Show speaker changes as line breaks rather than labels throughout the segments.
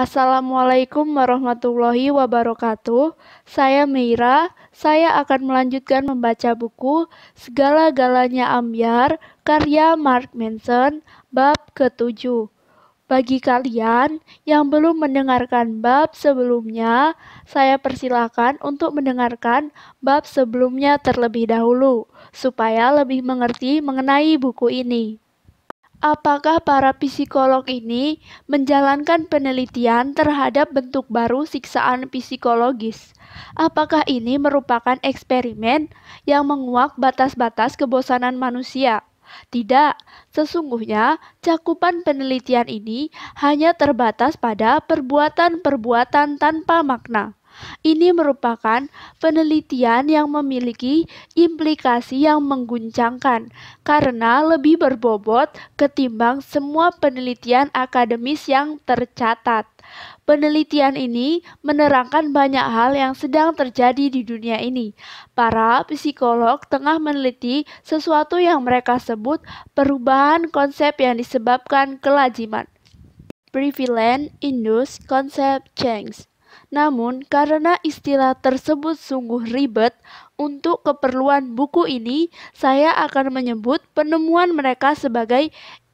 Assalamualaikum warahmatullahi wabarakatuh. Saya Meira. Saya akan melanjutkan membaca buku Segala-galanya Ambyar karya Mark Manson bab ke-7. Bagi kalian yang belum mendengarkan bab sebelumnya, saya persilakan untuk mendengarkan bab sebelumnya terlebih dahulu supaya lebih mengerti mengenai buku ini. Apakah para psikolog ini menjalankan penelitian terhadap bentuk baru siksaan psikologis? Apakah ini merupakan eksperimen yang menguak batas-batas kebosanan manusia? Tidak, sesungguhnya cakupan penelitian ini hanya terbatas pada perbuatan-perbuatan tanpa makna. Ini merupakan penelitian yang memiliki implikasi yang mengguncangkan karena lebih berbobot ketimbang semua penelitian akademis yang tercatat. Penelitian ini menerangkan banyak hal yang sedang terjadi di dunia ini. Para psikolog tengah meneliti sesuatu yang mereka sebut perubahan konsep yang disebabkan kelaziman. Prevalent-induced concept change. Namun, karena istilah tersebut sungguh ribet, untuk keperluan buku ini, saya akan menyebut penemuan mereka sebagai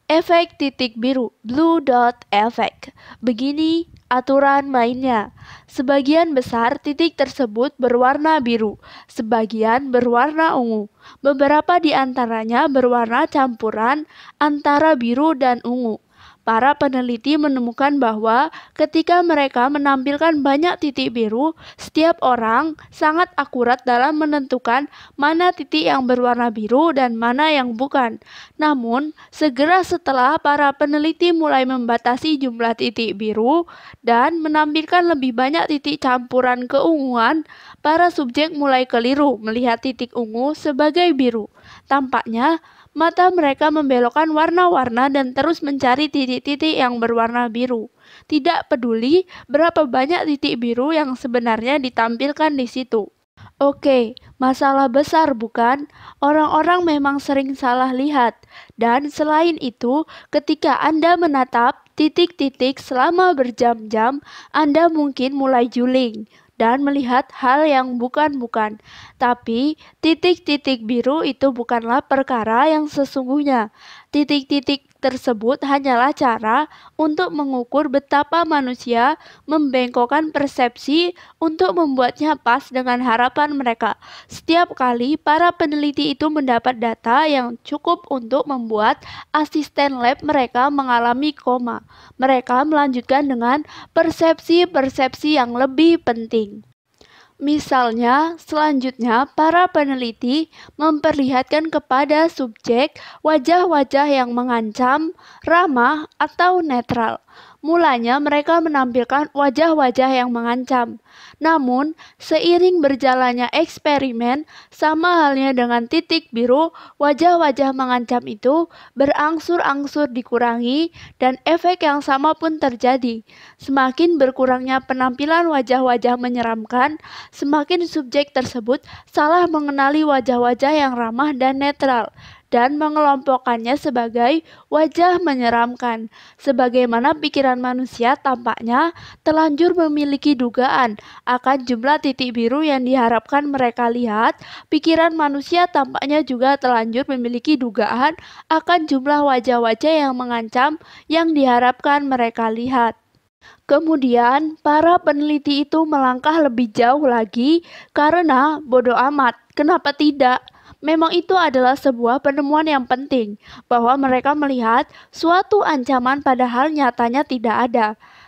efek titik biru, blue dot effect. Begini aturan mainnya. Sebagian besar titik tersebut berwarna biru, sebagian berwarna ungu. Beberapa di antaranya berwarna campuran antara biru dan ungu. Para peneliti menemukan bahwa ketika mereka menampilkan banyak titik biru, setiap orang sangat akurat dalam menentukan mana titik yang berwarna biru dan mana yang bukan. Namun, segera setelah para peneliti mulai membatasi jumlah titik biru dan menampilkan lebih banyak titik campuran keunguan, para subjek mulai keliru melihat titik ungu sebagai biru. Tampaknya, mata mereka membelokkan warna-warna dan terus mencari titik-titik yang berwarna biru. Tidak peduli berapa banyak titik biru yang sebenarnya ditampilkan di situ. Oke, masalah besar bukan? Orang-orang memang sering salah lihat. Dan selain itu, ketika Anda menatap titik-titik selama berjam-jam, Anda mungkin mulai juling dan melihat hal yang bukan-bukan. Tapi, titik-titik biru itu bukanlah perkara yang sesungguhnya. Titik-titik tersebut hanyalah cara untuk mengukur betapa manusia membengkokkan persepsi untuk membuatnya pas dengan harapan mereka. Setiap kali para peneliti itu mendapat data yang cukup untuk membuat asisten lab mereka mengalami koma, mereka melanjutkan dengan persepsi-persepsi yang lebih penting. Misalnya, selanjutnya para peneliti memperlihatkan kepada subjek wajah-wajah yang mengancam, ramah, atau netral. Mulanya mereka menampilkan wajah-wajah yang mengancam. Namun, seiring berjalannya eksperimen, sama halnya dengan titik biru, wajah-wajah mengancam itu berangsur-angsur dikurangi dan efek yang sama pun terjadi. Semakin berkurangnya penampilan wajah-wajah menyeramkan, semakin subjek tersebut salah mengenali wajah-wajah yang ramah dan netral dan mengelompokkannya sebagai wajah menyeramkan. Sebagaimana pikiran manusia tampaknya terlanjur memiliki dugaan akan jumlah titik biru yang diharapkan mereka lihat, pikiran manusia tampaknya juga terlanjur memiliki dugaan akan jumlah wajah-wajah yang mengancam yang diharapkan mereka lihat. Kemudian, para peneliti itu melangkah lebih jauh lagi karena bodoh amat, kenapa tidak? Memang itu adalah sebuah penemuan yang penting, bahwa mereka melihat suatu ancaman padahal nyatanya tidak ada.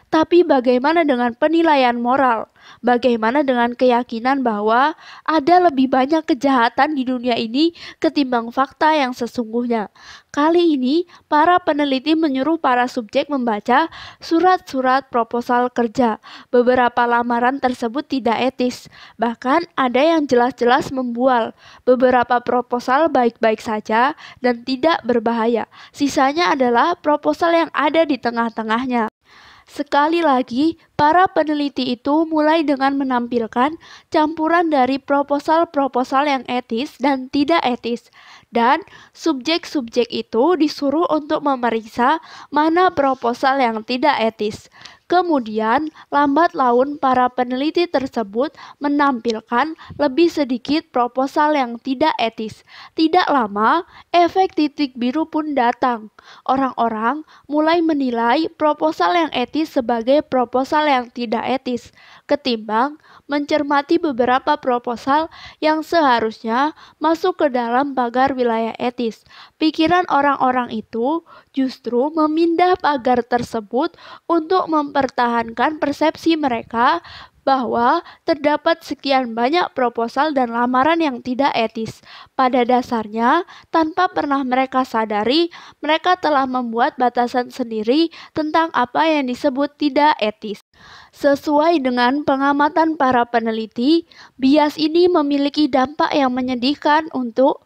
Tapi bagaimana dengan penilaian moral? Bagaimana dengan keyakinan bahwa ada lebih banyak kejahatan di dunia ini ketimbang fakta yang sesungguhnya? Kali ini, para peneliti menyuruh para subjek membaca surat-surat proposal kerja. Beberapa lamaran tersebut tidak etis, bahkan ada yang jelas-jelas membual. Beberapa proposal baik-baik saja dan tidak berbahaya. Sisanya adalah proposal yang ada di tengah-tengahnya. Sekali lagi, para peneliti itu mulai dengan menampilkan campuran dari proposal-proposal yang etis dan tidak etis, dan subjek-subjek itu disuruh untuk memeriksa mana proposal yang tidak etis. Kemudian, lambat laun para peneliti tersebut menampilkan lebih sedikit proposal yang tidak etis. Tidak lama, efek titik biru pun datang. Orang-orang mulai menilai proposal yang etis sebagai proposal yang tidak etis, ketimbang mencermati beberapa proposal yang seharusnya masuk ke dalam pagar wilayah etis. Pikiran orang-orang itu justru memindah pagar tersebut untuk mempertahankan persepsi mereka bahwa terdapat sekian banyak proposal dan lamaran yang tidak etis. Pada dasarnya, tanpa pernah mereka sadari, mereka telah membuat batasan sendiri tentang apa yang disebut tidak etis. Sesuai dengan pengamatan para peneliti, bias ini memiliki dampak yang menyedihkan untuk,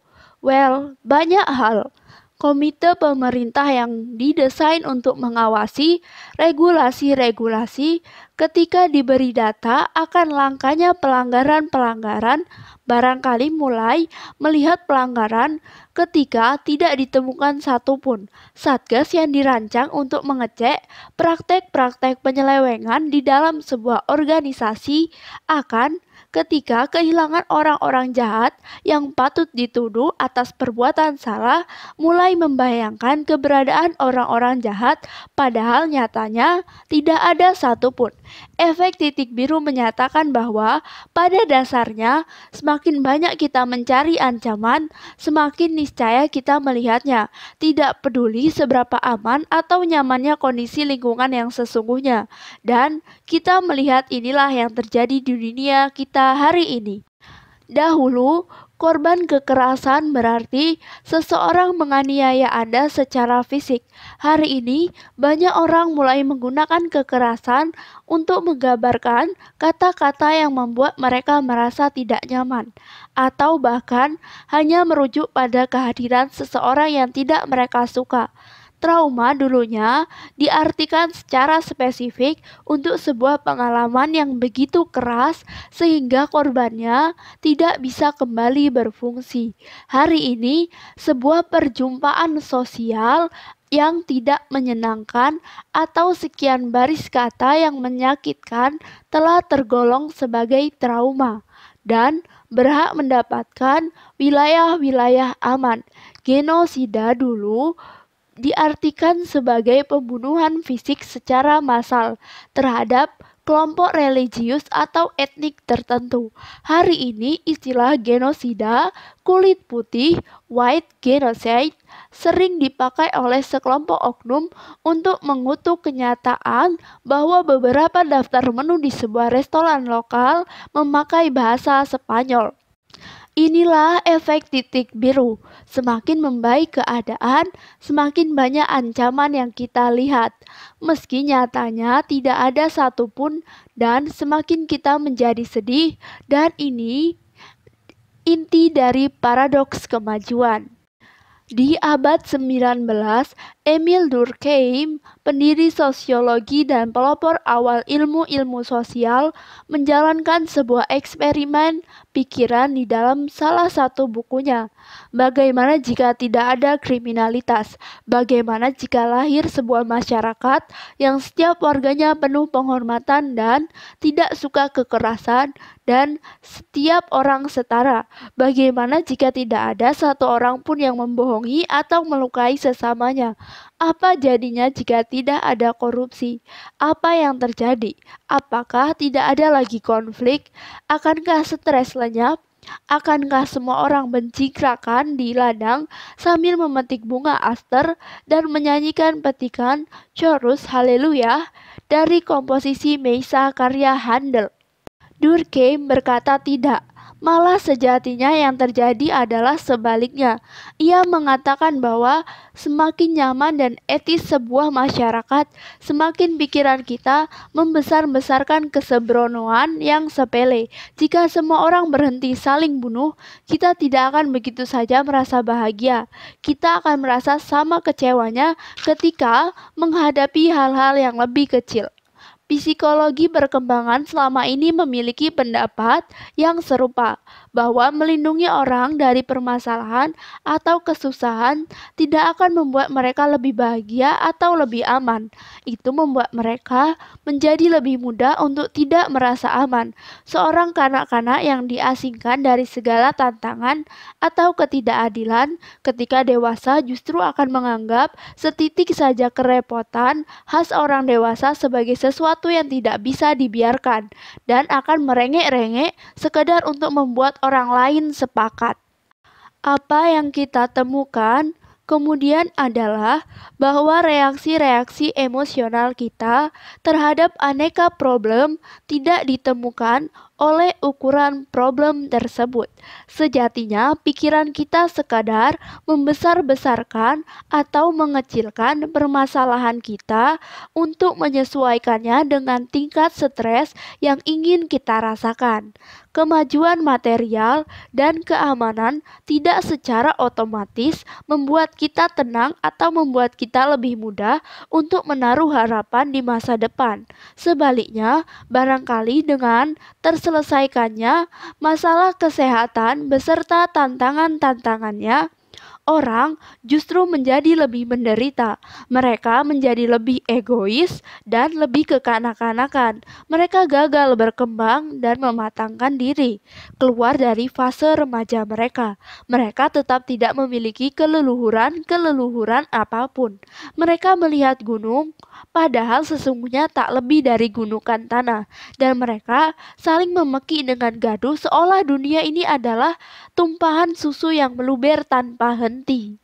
banyak hal. Komite pemerintah yang didesain untuk mengawasi regulasi-regulasi ketika diberi data akan langkahnya pelanggaran-pelanggaran, barangkali mulai melihat pelanggaran ketika tidak ditemukan satupun. Satgas yang dirancang untuk mengecek praktek-praktek penyelewengan di dalam sebuah organisasi akan ketika kehilangan orang-orang jahat yang patut dituduh atas perbuatan salah, mulai membayangkan keberadaan orang-orang jahat, padahal nyatanya tidak ada satupun. Efek titik biru menyatakan bahwa pada dasarnya semakin banyak kita mencari ancaman, semakin niscaya kita melihatnya, tidak peduli seberapa aman atau nyamannya kondisi lingkungan yang sesungguhnya. Dan kita melihat inilah yang terjadi di dunia kita hari ini. Dahulu, korban kekerasan berarti seseorang menganiaya Anda secara fisik. Hari ini, banyak orang mulai menggunakan kekerasan untuk menggambarkan kata-kata yang membuat mereka merasa tidak nyaman, atau bahkan hanya merujuk pada kehadiran seseorang yang tidak mereka suka. Trauma dulunya diartikan secara spesifik untuk sebuah pengalaman yang begitu keras sehingga korbannya tidak bisa kembali berfungsi. Hari ini, sebuah perjumpaan sosial yang tidak menyenangkan atau sekian baris kata yang menyakitkan telah tergolong sebagai trauma dan berhak mendapatkan wilayah-wilayah aman. Genosida dulu diartikan sebagai pembunuhan fisik secara massal terhadap kelompok religius atau etnik tertentu. Hari ini istilah genosida kulit putih (white genocide) sering dipakai oleh sekelompok oknum untuk mengutuk kenyataan bahwa beberapa daftar menu di sebuah restoran lokal memakai bahasa Spanyol. Inilah efek titik biru. Semakin membaik keadaan, semakin banyak ancaman yang kita lihat. Meski nyatanya tidak ada satupun dan semakin kita menjadi sedih, dan ini inti dari paradoks kemajuan. Di abad 19, Emil Durkheim, pendiri sosiologi dan pelopor awal ilmu-ilmu sosial, menjalankan sebuah eksperimen pikiran di dalam salah satu bukunya. Bagaimana jika tidak ada kriminalitas? Bagaimana jika lahir sebuah masyarakat yang setiap warganya penuh penghormatan dan tidak suka kekerasan dan setiap orang setara? Bagaimana jika tidak ada satu orang pun yang membohongi atau melukai sesamanya? Apa jadinya jika tidak ada korupsi? Apa yang terjadi? Apakah tidak ada lagi konflik? Akankah stres lenyap? Akankah semua orang bencikrakan di ladang sambil memetik bunga aster dan menyanyikan petikan chorus haleluya dari komposisi Meisa karya Handel? Durkheim berkata tidak. Malah sejatinya yang terjadi adalah sebaliknya. Ia mengatakan bahwa semakin nyaman dan etis sebuah masyarakat, semakin pikiran kita membesar-besarkan kesembronoan yang sepele. Jika semua orang berhenti saling bunuh, kita tidak akan begitu saja merasa bahagia. Kita akan merasa sama kecewanya ketika menghadapi hal-hal yang lebih kecil. Psikologi perkembangan selama ini memiliki pendapat yang serupa. bahwa melindungi orang dari permasalahan atau kesusahan tidak akan membuat mereka lebih bahagia atau lebih aman. Itu membuat mereka menjadi lebih mudah untuk tidak merasa aman. Seorang kanak-kanak yang diasingkan dari segala tantangan atau ketidakadilan ketika dewasa justru akan menganggap setitik saja kerepotan khas orang dewasa sebagai sesuatu yang tidak bisa dibiarkan dan akan merengek-rengek sekedar untuk membuat orang lain sepakat. Apa yang kita temukan kemudian adalah bahwa reaksi-reaksi emosional kita terhadap aneka problem tidak ditemukan oleh ukuran problem tersebut. Sejatinya, pikiran kita sekadar membesar-besarkan atau mengecilkan permasalahan kita untuk menyesuaikannya dengan tingkat stres yang ingin kita rasakan. Kemajuan material dan keamanan tidak secara otomatis membuat kita tenang atau membuat kita lebih mudah untuk menaruh harapan di masa depan. Sebaliknya, barangkali dengan terselesaikannya masalah kesehatan beserta tantangan-tantangannya, orang justru menjadi lebih menderita. Mereka menjadi lebih egois dan lebih kekanak-kanakan. Mereka gagal berkembang dan mematangkan diri. Keluar dari fase remaja mereka. Mereka tetap tidak memiliki keleluhuran apapun. Mereka melihat gunung, padahal sesungguhnya tak lebih dari gunungan tanah. Dan mereka saling memeki dengan gaduh seolah dunia ini adalah tumpahan susu yang meluber tanpa henti.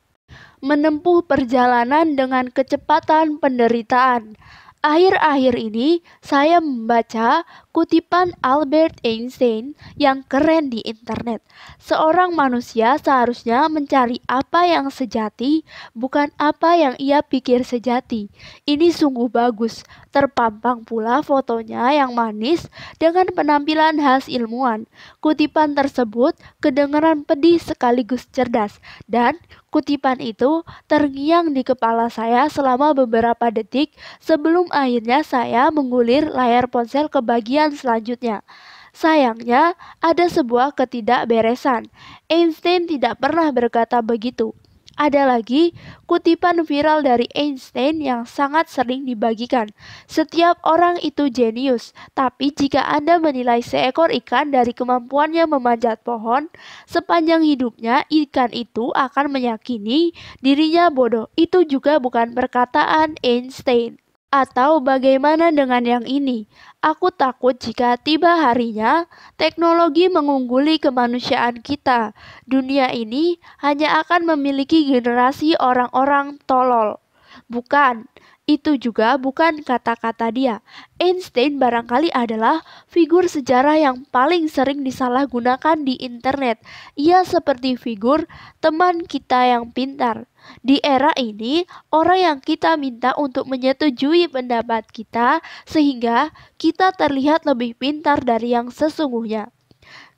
Menempuh perjalanan dengan kecepatan penderitaan. Akhir-akhir ini saya membaca kutipan Albert Einstein yang keren di internet. Seorang manusia seharusnya mencari apa yang sejati, bukan apa yang ia pikir sejati. Ini sungguh bagus. Terpampang pula fotonya yang manis dengan penampilan khas ilmuwan. Kutipan tersebut kedengaran pedih sekaligus cerdas, dan kutipan itu terngiang di kepala saya selama beberapa detik sebelum akhirnya saya menggulir layar ponsel ke bagian selanjutnya. Sayangnya, ada sebuah ketidakberesan. Einstein tidak pernah berkata begitu. Ada lagi kutipan viral dari Einstein yang sangat sering dibagikan. Setiap orang itu jenius, tapi jika Anda menilai seekor ikan dari kemampuannya memanjat pohon, sepanjang hidupnya ikan itu akan meyakini dirinya bodoh. Itu juga bukan perkataan Einstein. Atau bagaimana dengan yang ini? Aku takut jika tiba harinya teknologi mengungguli kemanusiaan kita. Dunia ini hanya akan memiliki generasi orang-orang tolol. Bukan, itu juga bukan kata-kata dia. Einstein barangkali adalah figur sejarah yang paling sering disalahgunakan di internet. Ia seperti figur teman kita yang pintar. Di era ini, orang yang kita minta untuk menyetujui pendapat kita sehingga kita terlihat lebih pintar dari yang sesungguhnya.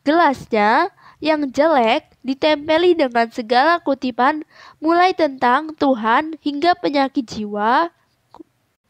Gelasnya yang jelek ditempeli dengan segala kutipan mulai tentang Tuhan hingga penyakit jiwa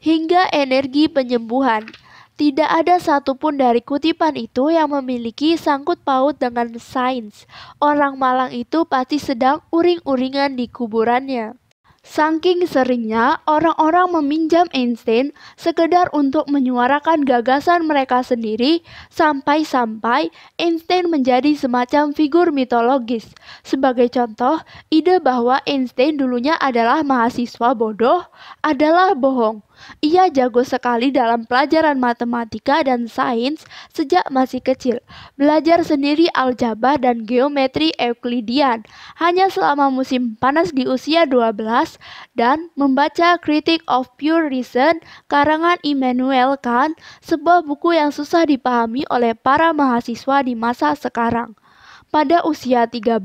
hingga energi penyembuhan. Tidak ada satupun dari kutipan itu yang memiliki sangkut paut dengan sains. Orang malang itu pasti sedang uring-uringan di kuburannya. Saking seringnya orang-orang meminjam Einstein sekedar untuk menyuarakan gagasan mereka sendiri, sampai-sampai Einstein menjadi semacam figur mitologis. Sebagai contoh, ide bahwa Einstein dulunya adalah mahasiswa bodoh adalah bohong. Ia jago sekali dalam pelajaran matematika dan sains sejak masih kecil. Belajar sendiri aljabar dan geometri Euklidian hanya selama musim panas di usia 12 dan membaca Critique of Pure Reason karangan Immanuel Kant, sebuah buku yang susah dipahami oleh para mahasiswa di masa sekarang. Pada usia 13,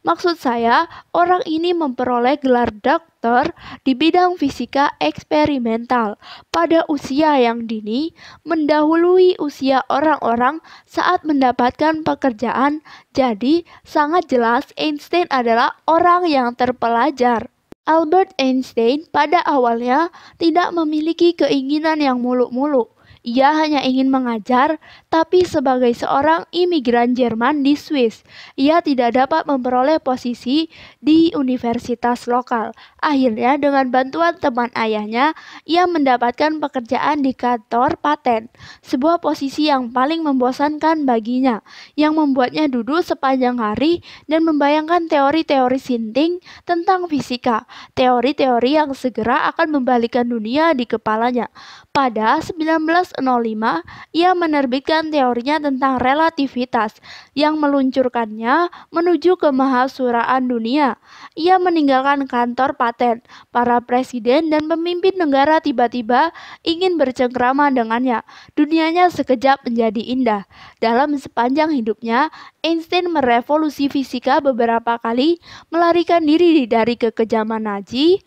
maksud saya, orang ini memperoleh gelar doktor di bidang fisika eksperimental. Pada usia yang dini, mendahului usia orang-orang saat mendapatkan pekerjaan. Jadi, sangat jelas Einstein adalah orang yang terpelajar. Albert Einstein pada awalnya tidak memiliki keinginan yang muluk-muluk. Ia hanya ingin mengajar, tapi sebagai seorang imigran Jerman di Swiss, ia tidak dapat memperoleh posisi di universitas lokal. Akhirnya, dengan bantuan teman ayahnya, ia mendapatkan pekerjaan di kantor paten, sebuah posisi yang paling membosankan baginya, yang membuatnya duduk sepanjang hari dan membayangkan teori-teori sinting tentang fisika, teori-teori yang segera akan membalikkan dunia di kepalanya. Pada 1905, ia menerbitkan teorinya tentang relativitas yang meluncurkannya menuju kemahasiswaan dunia. Ia meninggalkan kantor paten. Para presiden dan pemimpin negara tiba-tiba ingin bercengkrama dengannya. Dunianya sekejap menjadi indah. Dalam sepanjang hidupnya, Einstein merevolusi fisika beberapa kali, melarikan diri dari kekejaman Nazi,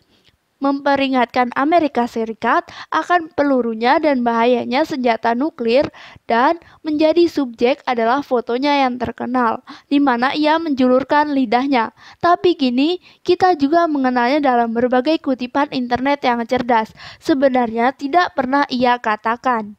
memperingatkan Amerika Serikat akan pelurunya dan bahayanya senjata nuklir, dan menjadi subjek adalah fotonya yang terkenal, di mana ia menjulurkan lidahnya. Tapi kini kita juga mengenalnya dalam berbagai kutipan internet yang cerdas. Sebenarnya tidak pernah ia katakan.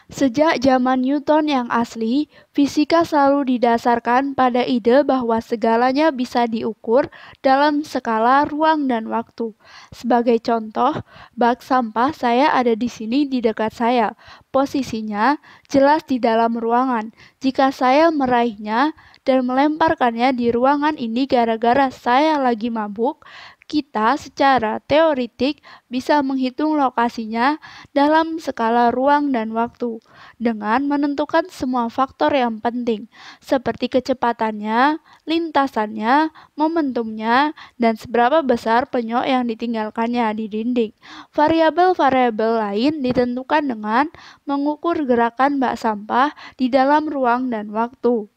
Sejak zaman Newton yang asli, fisika selalu didasarkan pada ide bahwa segalanya bisa diukur dalam skala ruang dan waktu. Sebagai contoh, bak sampah saya ada di sini di dekat saya. Posisinya jelas di dalam ruangan. Jika saya meraihnya dan melemparkannya di ruangan ini gara-gara saya lagi mabuk, kita secara teoretik bisa menghitung lokasinya dalam skala ruang dan waktu dengan menentukan semua faktor yang penting seperti kecepatannya, lintasannya, momentumnya, dan seberapa besar penyok yang ditinggalkannya di dinding. Variabel-variabel lain ditentukan dengan mengukur gerakan bak sampah di dalam ruang dan waktu.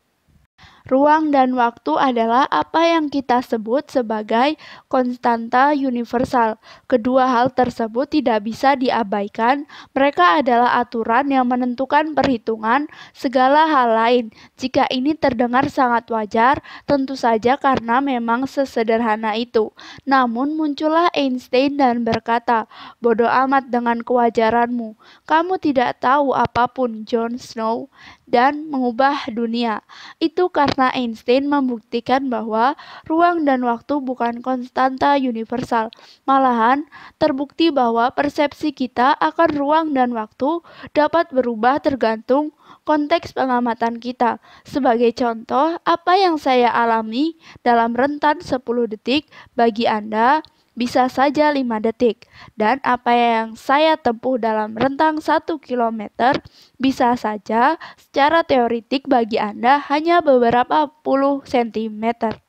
Ruang dan waktu adalah apa yang kita sebut sebagai konstanta universal. Kedua hal tersebut tidak bisa diabaikan. Mereka adalah aturan yang menentukan perhitungan segala hal lain. Jika ini terdengar sangat wajar, tentu saja karena memang sesederhana itu. Namun muncullah Einstein dan berkata, "Bodoh amat dengan kewajaranmu. Kamu tidak tahu apapun, Jon Snow," dan mengubah dunia. Itu karena Einstein membuktikan bahwa ruang dan waktu bukan konstanta universal. Malahan, terbukti bahwa persepsi kita akan ruang dan waktu dapat berubah tergantung konteks pengamatan kita. Sebagai contoh, apa yang saya alami dalam rentan 10 detik bagi Anda bisa saja 5 detik, dan apa yang saya tempuh dalam rentang 1 kilometer bisa saja secara teoretik bagi Anda hanya beberapa puluh sentimeter.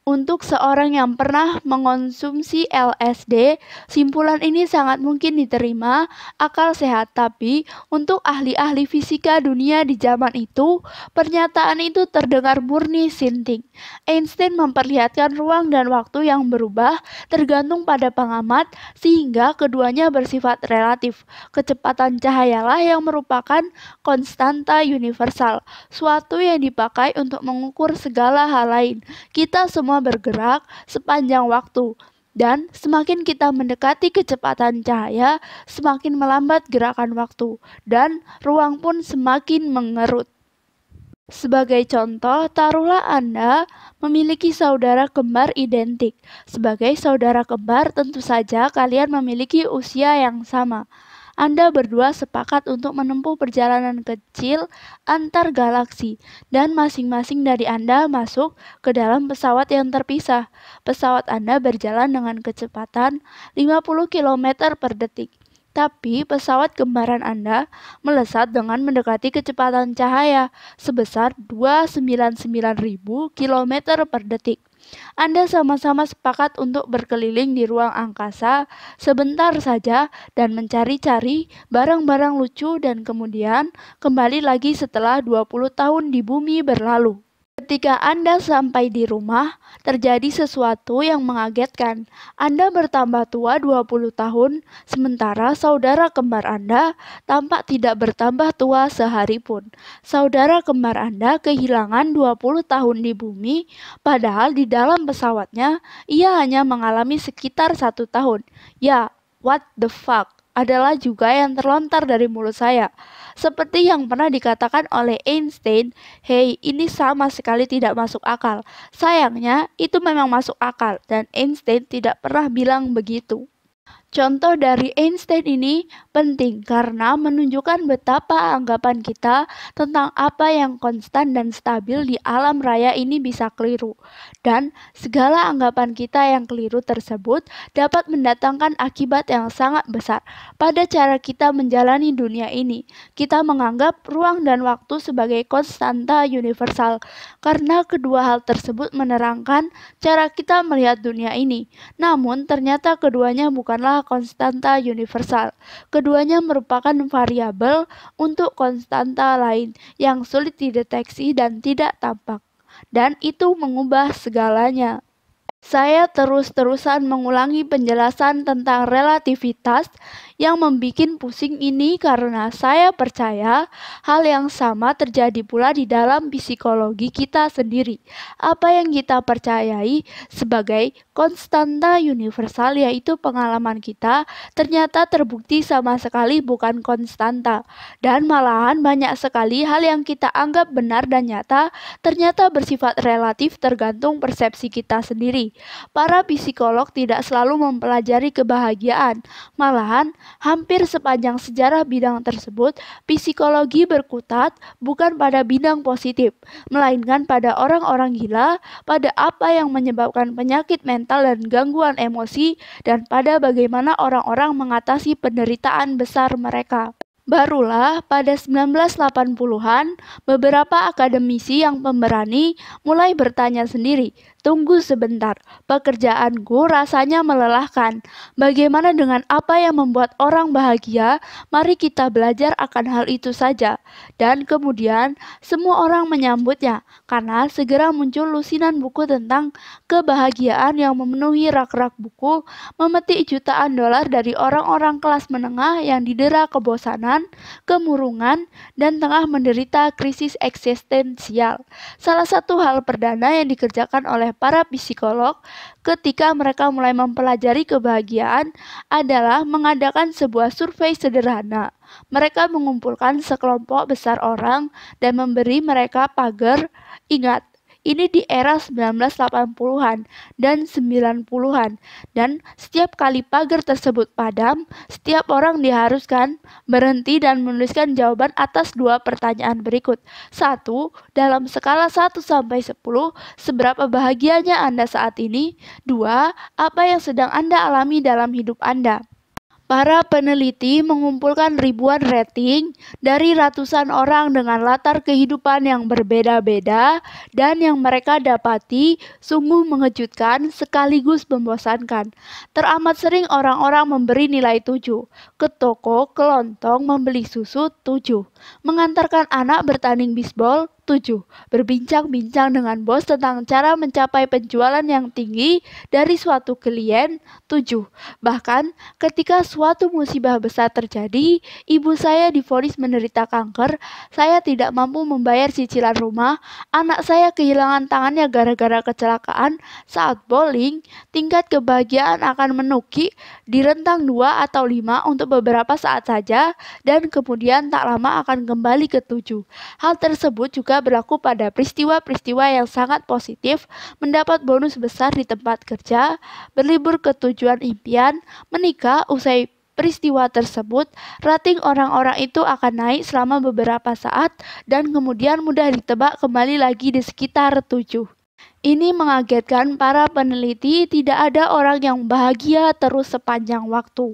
Untuk seorang yang pernah mengonsumsi LSD, simpulan ini sangat mungkin diterima akal sehat, tapi untuk ahli-ahli fisika dunia di zaman itu, pernyataan itu terdengar murni sinting. Einstein memperlihatkan ruang dan waktu yang berubah tergantung pada pengamat, sehingga keduanya bersifat relatif. Kecepatan cahayalah yang merupakan konstanta universal, suatu yang dipakai untuk mengukur segala hal lain. Kita semua bergerak sepanjang waktu, dan semakin kita mendekati kecepatan cahaya, semakin melambat gerakan waktu, dan ruang pun semakin mengerut. Sebagai contoh, taruhlah Anda memiliki saudara kembar identik. Sebagai saudara kembar, tentu saja kalian memiliki usia yang sama. Anda berdua sepakat untuk menempuh perjalanan kecil antar galaksi, dan masing-masing dari Anda masuk ke dalam pesawat yang terpisah. Pesawat Anda berjalan dengan kecepatan 50 km per detik. Tapi pesawat kembaran Anda melesat dengan mendekati kecepatan cahaya sebesar 299.000 km per detik. Anda sama-sama sepakat untuk berkeliling di ruang angkasa sebentar saja dan mencari-cari barang-barang lucu, dan kemudian kembali lagi setelah 20 tahun di bumi berlalu. Ketika Anda sampai di rumah, terjadi sesuatu yang mengagetkan. Anda bertambah tua 20 tahun, sementara saudara kembar Anda tampak tidak bertambah tua sehari pun. Saudara kembar Anda kehilangan 20 tahun di bumi, padahal di dalam pesawatnya ia hanya mengalami sekitar 1 tahun. Ya, what the fuck? adalah juga yang terlontar dari mulut saya. Seperti yang pernah dikatakan oleh Einstein, "Hei, ini sama sekali tidak masuk akal." Sayangnya, itu memang masuk akal dan Einstein tidak pernah bilang begitu. Contoh dari Einstein ini penting karena menunjukkan betapa anggapan kita tentang apa yang konstan dan stabil di alam raya ini bisa keliru. Dan segala anggapan kita yang keliru tersebut dapat mendatangkan akibat yang sangat besar pada cara kita menjalani dunia ini. Kita menganggap ruang dan waktu sebagai konstanta universal karena kedua hal tersebut menerangkan cara kita melihat dunia ini. Namun ternyata keduanya bukanlah konstanta universal. Keduanya merupakan variabel untuk konstanta lain yang sulit dideteksi dan tidak tampak. Dan itu mengubah segalanya. Saya terus-terusan mengulangi penjelasan tentang relativitas yang membuat pusing ini karena saya percaya hal yang sama terjadi pula di dalam psikologi kita sendiri. Apa yang kita percayai sebagai konstanta universal yaitu pengalaman kita ternyata terbukti sama sekali bukan konstanta. Dan malahan banyak sekali hal yang kita anggap benar dan nyata ternyata bersifat relatif tergantung persepsi kita sendiri. Para psikolog tidak selalu mempelajari kebahagiaan, malahan hampir sepanjang sejarah bidang tersebut, psikologi berkutat bukan pada bidang positif, melainkan pada orang-orang gila, pada apa yang menyebabkan penyakit mental dan gangguan emosi, dan pada bagaimana orang-orang mengatasi penderitaan besar mereka. Barulah pada 1980-an, beberapa akademisi yang pemberani mulai bertanya sendiri, "Tunggu sebentar, pekerjaanku rasanya melelahkan. Bagaimana dengan apa yang membuat orang bahagia? Mari kita belajar akan hal itu saja." Dan kemudian semua orang menyambutnya, karena segera muncul lusinan buku tentang kebahagiaan yang memenuhi rak-rak buku, memetik jutaan dolar dari orang-orang kelas menengah yang didera kebosanan, kemurungan, dan tengah menderita krisis eksistensial. Salah satu hal perdana yang dikerjakan oleh para psikolog ketika mereka mulai mempelajari kebahagiaan adalah mengadakan sebuah survei sederhana. Mereka mengumpulkan sekelompok besar orang dan memberi mereka pagar. Ingat, ini di era 1980-an dan 90-an. Dan setiap kali pagar tersebut padam, setiap orang diharuskan berhenti dan menuliskan jawaban atas dua pertanyaan berikut. 1. Dalam skala 1 sampai 10, seberapa bahagianya Anda saat ini? 2. Apa yang sedang Anda alami dalam hidup Anda? Para peneliti mengumpulkan ribuan rating dari ratusan orang dengan latar kehidupan yang berbeda-beda dan yang mereka dapati sungguh mengejutkan sekaligus membosankan. Teramat sering orang-orang memberi nilai 7, ke toko kelontong membeli susu 7, mengantarkan anak bertanding bisbol 7. Berbincang-bincang dengan bos tentang cara mencapai penjualan yang tinggi dari suatu klien 7. Bahkan ketika suatu musibah besar terjadi, ibu saya divonis menderita kanker, saya tidak mampu membayar cicilan rumah, anak saya kehilangan tangannya gara-gara kecelakaan saat bowling, tingkat kebahagiaan akan menukik di rentang 2 atau 5 untuk beberapa saat saja dan kemudian tak lama akan kembali ke 7. Hal tersebut juga berlaku pada peristiwa-peristiwa yang sangat positif, mendapat bonus besar di tempat kerja, berlibur ke tujuan impian, menikah usai peristiwa tersebut, rating orang-orang itu akan naik selama beberapa saat dan kemudian mudah ditebak kembali lagi di sekitar 7. Ini mengagetkan para peneliti, tidak ada orang yang bahagia terus sepanjang waktu.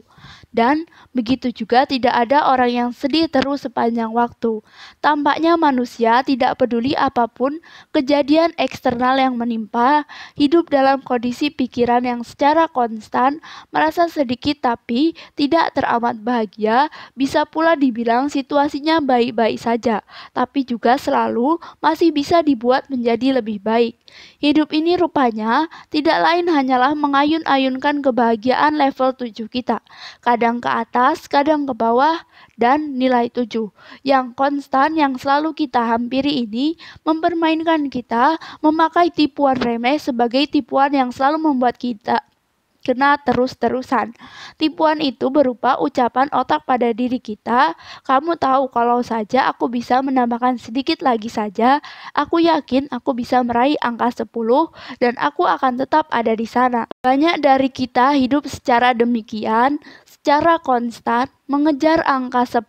Dan begitu juga tidak ada orang yang sedih terus sepanjang waktu. Tampaknya manusia tidak peduli apapun kejadian eksternal yang menimpa, hidup dalam kondisi pikiran yang secara konstan, merasa sedikit tapi tidak teramat bahagia, bisa pula dibilang situasinya baik-baik saja, tapi juga selalu masih bisa dibuat menjadi lebih baik. Hidup ini rupanya tidak lain hanyalah mengayun-ayunkan kebahagiaan level 7 kita. Kadang ke atas, kadang ke bawah, dan nilai 7. Yang konstan yang selalu kita hampiri ini mempermainkan kita, memakai tipuan remeh sebagai tipuan yang selalu membuat kita kena terus-terusan. Tipuan itu berupa ucapan otak pada diri kita, kamu tahu kalau saja aku bisa menambahkan sedikit lagi saja, aku yakin aku bisa meraih angka 10 dan aku akan tetap ada di sana. Banyak dari kita hidup secara demikian, secara konstan, mengejar angka 10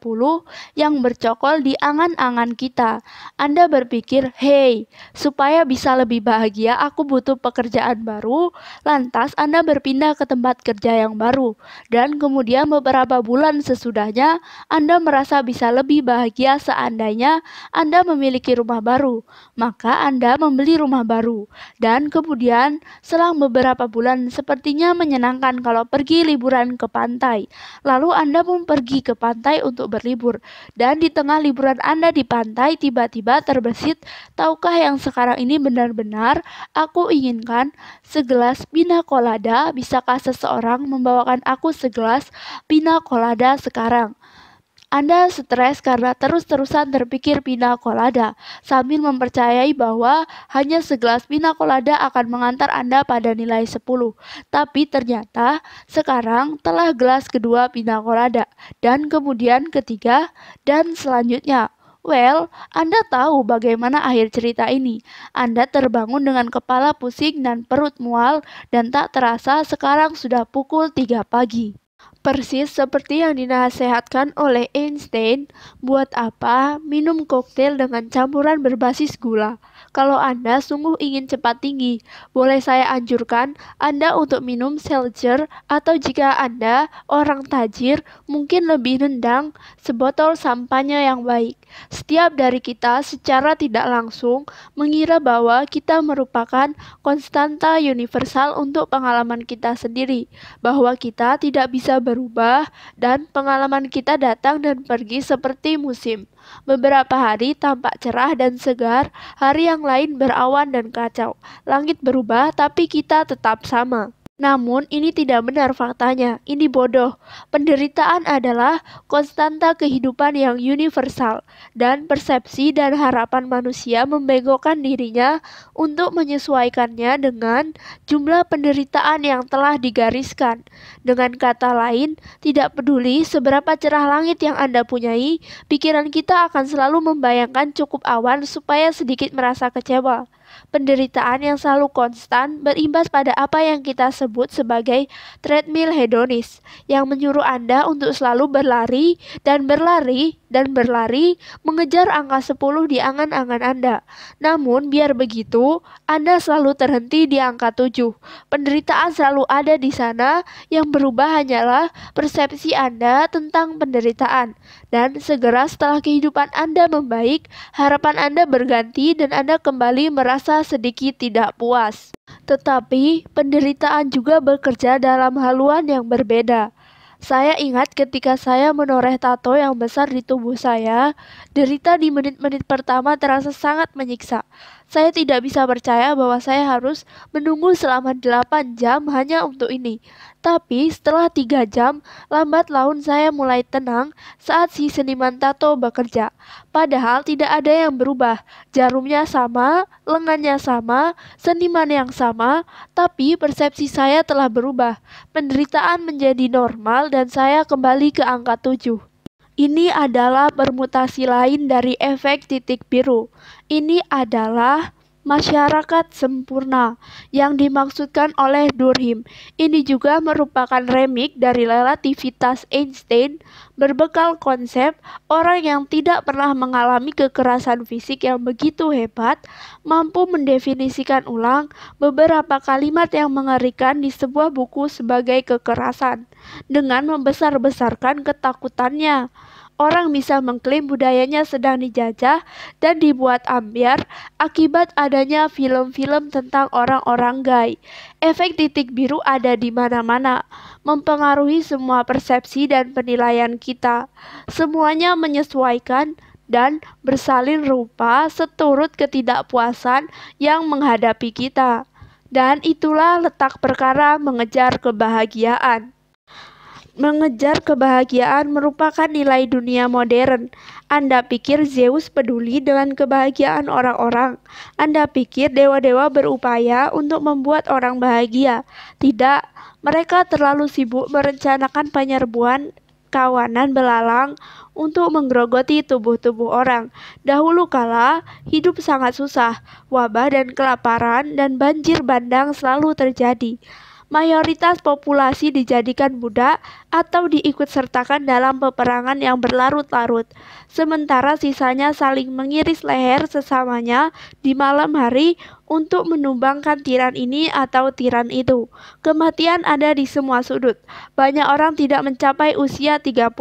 yang bercokol di angan-angan kita. Anda berpikir, hei, supaya bisa lebih bahagia aku butuh pekerjaan baru, lantas Anda berpindah ke tempat kerja yang baru. Dan kemudian beberapa bulan sesudahnya, Anda merasa bisa lebih bahagia seandainya Anda memiliki rumah baru. Maka Anda membeli rumah baru. Dan kemudian selang beberapa bulan sepertinya menyenangkan kalau pergi liburan ke pantai. Lalu Anda pun pergi ke pantai untuk berlibur. Dan di tengah liburan Anda di pantai tiba-tiba terbesit, tahukah yang sekarang ini benar-benar aku inginkan segelas pina colada, bisakah seseorang membawakan aku segelas pina colada sekarang? Anda stres karena terus-terusan terpikir pina colada, sambil mempercayai bahwa hanya segelas pina colada akan mengantar Anda pada nilai 10. Tapi ternyata sekarang telah gelas kedua pina colada, dan kemudian ketiga, dan selanjutnya. Well, Anda tahu bagaimana akhir cerita ini. Anda terbangun dengan kepala pusing dan perut mual, dan tak terasa sekarang sudah pukul 3 pagi. Persis seperti yang dinasihatkan oleh Einstein, buat apa minum koktail dengan campuran berbasis gula? Kalau Anda sungguh ingin cepat tinggi, boleh saya anjurkan Anda untuk minum seltzer, atau jika Anda orang tajir, mungkin lebih nendang sebotol sampanye yang baik. Setiap dari kita secara tidak langsung mengira bahwa kita merupakan konstanta universal untuk pengalaman kita sendiri, bahwa kita tidak bisa berubah, dan pengalaman kita datang dan pergi seperti musim. Beberapa hari tampak cerah dan segar, hari yang lain berawan dan kacau. Langit berubah, tapi kita tetap sama. Namun ini tidak benar faktanya, ini bodoh. Penderitaan adalah konstanta kehidupan yang universal, dan persepsi dan harapan manusia membegokkan dirinya untuk menyesuaikannya dengan jumlah penderitaan yang telah digariskan. Dengan kata lain, tidak peduli seberapa cerah langit yang Anda punyai, pikiran kita akan selalu membayangkan cukup awan supaya sedikit merasa kecewa. Penderitaan yang selalu konstan berimbas pada apa yang kita sebut sebagai treadmill hedonis, yang menyuruh Anda untuk selalu berlari dan berlari dan berlari mengejar angka 10 di angan-angan Anda. Namun biar begitu, Anda selalu terhenti di angka 7. Penderitaan selalu ada di sana, yang berubah hanyalah persepsi Anda tentang penderitaan. Dan segera setelah kehidupan Anda membaik, harapan Anda berganti dan Anda kembali merasa sedikit tidak puas. Tetapi penderitaan juga bekerja dalam haluan yang berbeda. Saya ingat ketika saya menoreh tato yang besar di tubuh saya, derita di menit-menit pertama terasa sangat menyiksa. Saya tidak bisa percaya bahwa saya harus menunggu selama 8 jam hanya untuk ini. Tapi setelah 3 jam, lambat laun saya mulai tenang saat si seniman tato bekerja. Padahal tidak ada yang berubah. Jarumnya sama, lengannya sama, seniman yang sama, tapi persepsi saya telah berubah. Penderitaan menjadi normal dan saya kembali ke angka 7. Ini adalah permutasi lain dari efek titik biru. Ini adalah masyarakat sempurna yang dimaksudkan oleh Durkheim. Ini juga merupakan remik dari relativitas Einstein, berbekal konsep orang yang tidak pernah mengalami kekerasan fisik yang begitu hebat mampu mendefinisikan ulang beberapa kalimat yang mengerikan di sebuah buku sebagai kekerasan dengan membesar-besarkan ketakutannya. Orang bisa mengklaim budayanya sedang dijajah dan dibuat ambiar akibat adanya film-film tentang orang-orang gay. Efek titik biru ada di mana-mana, mempengaruhi semua persepsi dan penilaian kita. Semuanya menyesuaikan dan bersalin rupa seturut ketidakpuasan yang menghadapi kita. Dan itulah letak perkara mengejar kebahagiaan. Mengejar kebahagiaan merupakan nilai dunia modern. Anda pikir Zeus peduli dengan kebahagiaan orang-orang? Anda pikir dewa-dewa berupaya untuk membuat orang bahagia? Tidak, mereka terlalu sibuk merencanakan penyerbuan kawanan belalang untuk menggerogoti tubuh-tubuh orang. Dahulu kala, hidup sangat susah, wabah dan kelaparan dan banjir bandang selalu terjadi. Mayoritas populasi dijadikan budak atau diikutsertakan dalam peperangan yang berlarut-larut, sementara sisanya saling mengiris leher sesamanya di malam hari untuk menumbangkan tiran ini atau tiran itu. Kematian ada di semua sudut. Banyak orang tidak mencapai usia 30,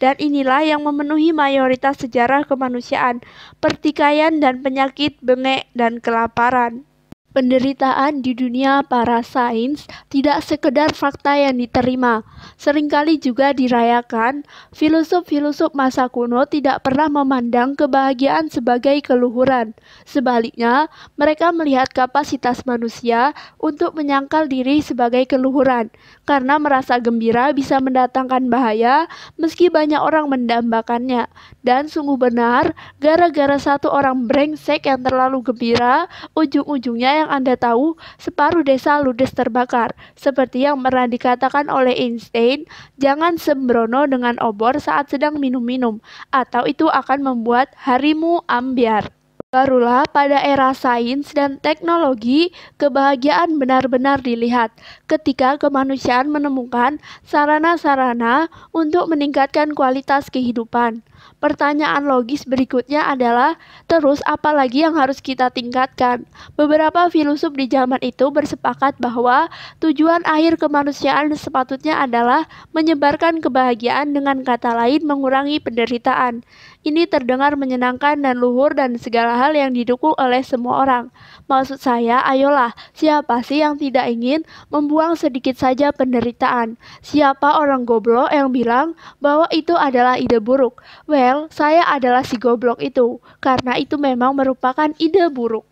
dan inilah yang memenuhi mayoritas sejarah kemanusiaan, pertikaian dan penyakit, bengek dan kelaparan. Penderitaan di dunia para sains tidak sekedar fakta yang diterima, seringkali juga dirayakan. Filosof-filosof masa kuno tidak pernah memandang kebahagiaan sebagai keluhuran. Sebaliknya, mereka melihat kapasitas manusia untuk menyangkal diri sebagai keluhuran, karena merasa gembira bisa mendatangkan bahaya meski banyak orang mendambakannya. Dan sungguh benar, gara-gara satu orang brengsek yang terlalu gembira, ujung-ujungnya yang Anda tahu, separuh desa ludes terbakar. Seperti yang pernah dikatakan oleh Einstein, jangan sembrono dengan obor saat sedang minum-minum, atau itu akan membuat harimu ambyar. Barulah pada era sains dan teknologi, kebahagiaan benar-benar dilihat ketika kemanusiaan menemukan sarana-sarana untuk meningkatkan kualitas kehidupan. Pertanyaan logis berikutnya adalah, terus apa lagi yang harus kita tingkatkan? Beberapa filosof di zaman itu bersepakat bahwa tujuan akhir kemanusiaan sepatutnya adalah menyebarkan kebahagiaan, dengan kata lain mengurangi penderitaan. Ini terdengar menyenangkan dan luhur dan segala hal yang didukung oleh semua orang. Maksud saya, ayolah, siapa sih yang tidak ingin membuang sedikit saja penderitaan? Siapa orang goblok yang bilang bahwa itu adalah ide buruk? Well, saya adalah si goblok itu, karena itu memang merupakan ide buruk.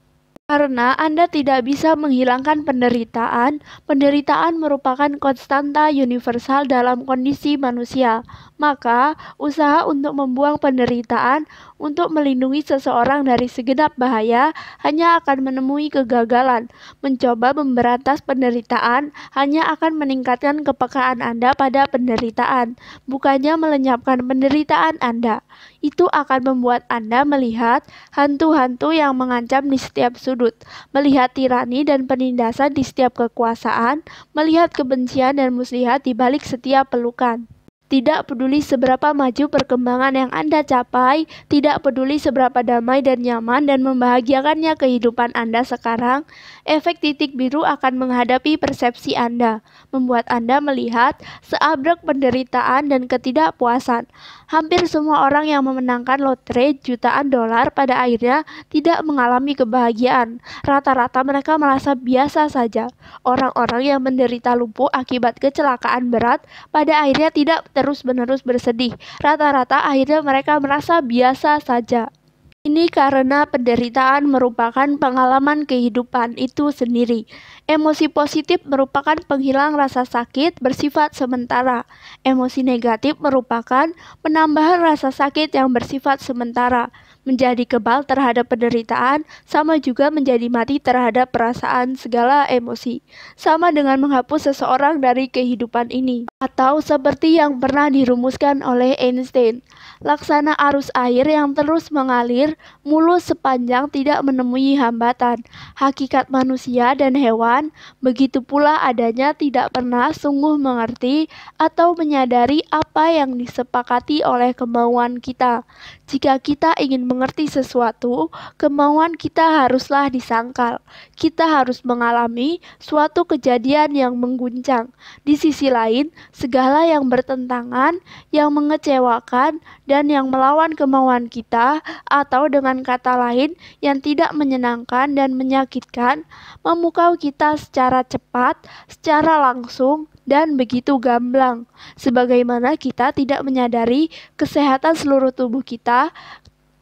Karena Anda tidak bisa menghilangkan penderitaan, penderitaan merupakan konstanta universal dalam kondisi manusia. Maka, usaha untuk membuang penderitaan untuk melindungi seseorang dari segenap bahaya hanya akan menemui kegagalan. Mencoba memberantas penderitaan hanya akan meningkatkan kepekaan Anda pada penderitaan, bukannya melenyapkan penderitaan Anda. Itu akan membuat Anda melihat hantu-hantu yang mengancam di setiap sudut, melihat tirani dan penindasan di setiap kekuasaan, melihat kebencian dan muslihat di balik setiap pelukan. Tidak peduli seberapa maju perkembangan yang Anda capai, tidak peduli seberapa damai dan nyaman dan membahagiakannya kehidupan Anda sekarang, efek titik biru akan menghadapi persepsi Anda, membuat Anda melihat seabrek penderitaan dan ketidakpuasan. Hampir semua orang yang memenangkan lotre jutaan dolar pada akhirnya tidak mengalami kebahagiaan. Rata-rata mereka merasa biasa saja. Orang-orang yang menderita lumpuh akibat kecelakaan berat pada akhirnya tidak terus-menerus bersedih. Rata-rata akhirnya mereka merasa biasa saja. Ini karena penderitaan merupakan pengalaman kehidupan itu sendiri. Emosi positif merupakan penghilang rasa sakit bersifat sementara. Emosi negatif merupakan penambahan rasa sakit yang bersifat sementara. Menjadi kebal terhadap penderitaan sama juga menjadi mati terhadap perasaan segala emosi. Sama dengan menghapus seseorang dari kehidupan ini. Atau seperti yang pernah dirumuskan oleh Einstein, laksana arus air yang terus mengalir mulus sepanjang tidak menemui hambatan. Hakikat manusia dan hewan, begitu pula adanya tidak pernah sungguh mengerti atau menyadari apa yang disepakati oleh kemauan kita. Jika kita ingin mengerti sesuatu, kemauan kita haruslah disangkal. Kita harus mengalami suatu kejadian yang mengguncang. Di sisi lain, segala yang bertentangan, yang mengecewakan, dan yang melawan kemauan kita, atau dengan kata lain, yang tidak menyenangkan dan menyakitkan, memukau kita secara cepat, secara langsung, dan begitu gamblang. Sebagaimana kita tidak menyadari kesehatan seluruh tubuh kita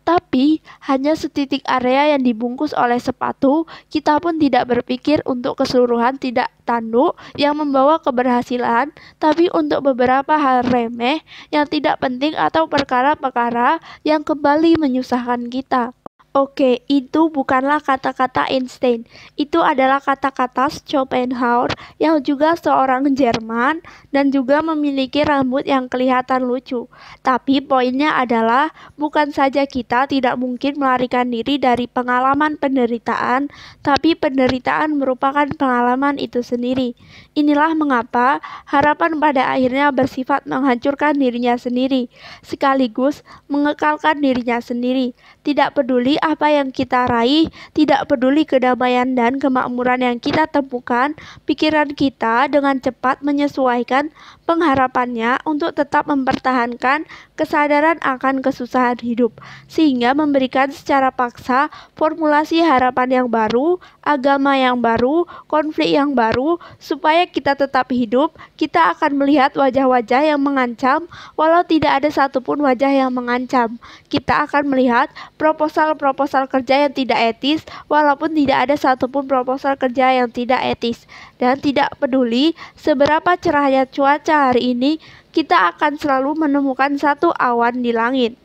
Tapi hanya setitik area yang dibungkus oleh sepatu, kita pun tidak berpikir untuk keseluruhan tidak tanduk yang membawa keberhasilan, tapi untuk beberapa hal remeh yang tidak penting atau perkara-perkara yang kembali menyusahkan kita. Oke, itu bukanlah kata-kata Einstein. Itu adalah kata-kata Schopenhauer yang juga seorang Jerman dan juga memiliki rambut yang kelihatan lucu. Tapi poinnya adalah bukan saja kita tidak mungkin melarikan diri dari pengalaman penderitaan, tapi penderitaan merupakan pengalaman itu sendiri. Inilah mengapa harapan pada akhirnya bersifat menghancurkan dirinya sendiri, sekaligus mengekalkan dirinya sendiri. Tidak peduli apa yang kita raih, tidak peduli kedamaian dan kemakmuran yang kita temukan, pikiran kita dengan cepat menyesuaikan pengharapannya untuk tetap mempertahankan kesadaran akan kesusahan hidup, sehingga memberikan secara paksa formulasi harapan yang baru, agama yang baru, konflik yang baru, supaya kita tetap hidup. Kita akan melihat wajah-wajah yang mengancam, walau tidak ada satupun wajah yang mengancam. Kita akan melihat proposal-proposal kerja yang tidak etis, walaupun tidak ada satupun proposal kerja yang tidak etis. Dan tidak peduli seberapa cerahnya cuaca hari ini, kita akan selalu menemukan satu awan di langit.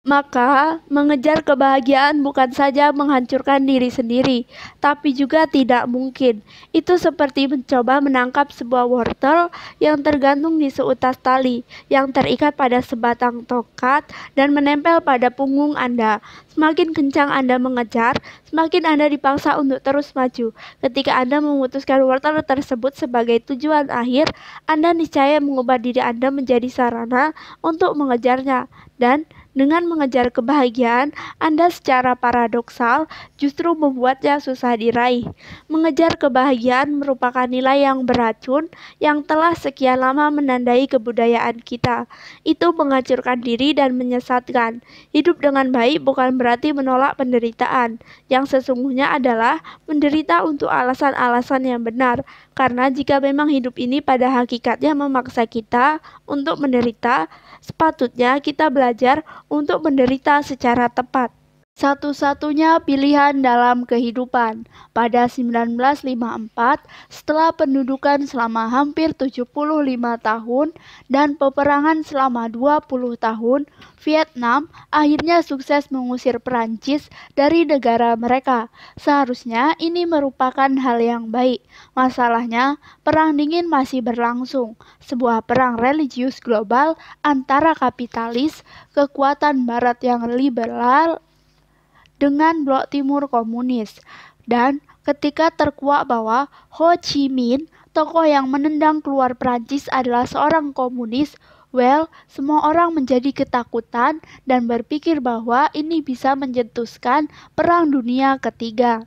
Maka, mengejar kebahagiaan bukan saja menghancurkan diri sendiri, tapi juga tidak mungkin. Itu seperti mencoba menangkap sebuah wortel yang tergantung di seutas tali, yang terikat pada sebatang tongkat dan menempel pada punggung Anda. Semakin kencang Anda mengejar, semakin Anda dipaksa untuk terus maju. Ketika Anda memutuskan wortel tersebut sebagai tujuan akhir, Anda niscaya mengubah diri Anda menjadi sarana untuk mengejarnya. Dan dengan mengejar kebahagiaan, Anda secara paradoksal justru membuatnya susah diraih. Mengejar kebahagiaan merupakan nilai yang beracun yang telah sekian lama menandai kebudayaan kita. Itu menghancurkan diri dan menyesatkan. Hidup dengan baik bukan berarti menolak penderitaan. Yang sesungguhnya adalah menderita untuk alasan-alasan yang benar. Karena jika memang hidup ini pada hakikatnya memaksa kita untuk menderita, sepatutnya kita belajar untuk menderita secara tepat. Satu-satunya pilihan dalam kehidupan. Pada 1954, setelah pendudukan selama hampir 75 tahun dan peperangan selama 20 tahun, Vietnam akhirnya sukses mengusir Perancis dari negara mereka. Seharusnya ini merupakan hal yang baik. Masalahnya, Perang Dingin masih berlangsung, sebuah perang religius global antara kapitalis, kekuatan barat yang liberal, dengan blok timur komunis. Dan ketika terkuak bahwa Ho Chi Minh, tokoh yang menendang keluar Prancis adalah seorang komunis, semua orang menjadi ketakutan dan berpikir bahwa ini bisa mencetuskan Perang Dunia Ketiga.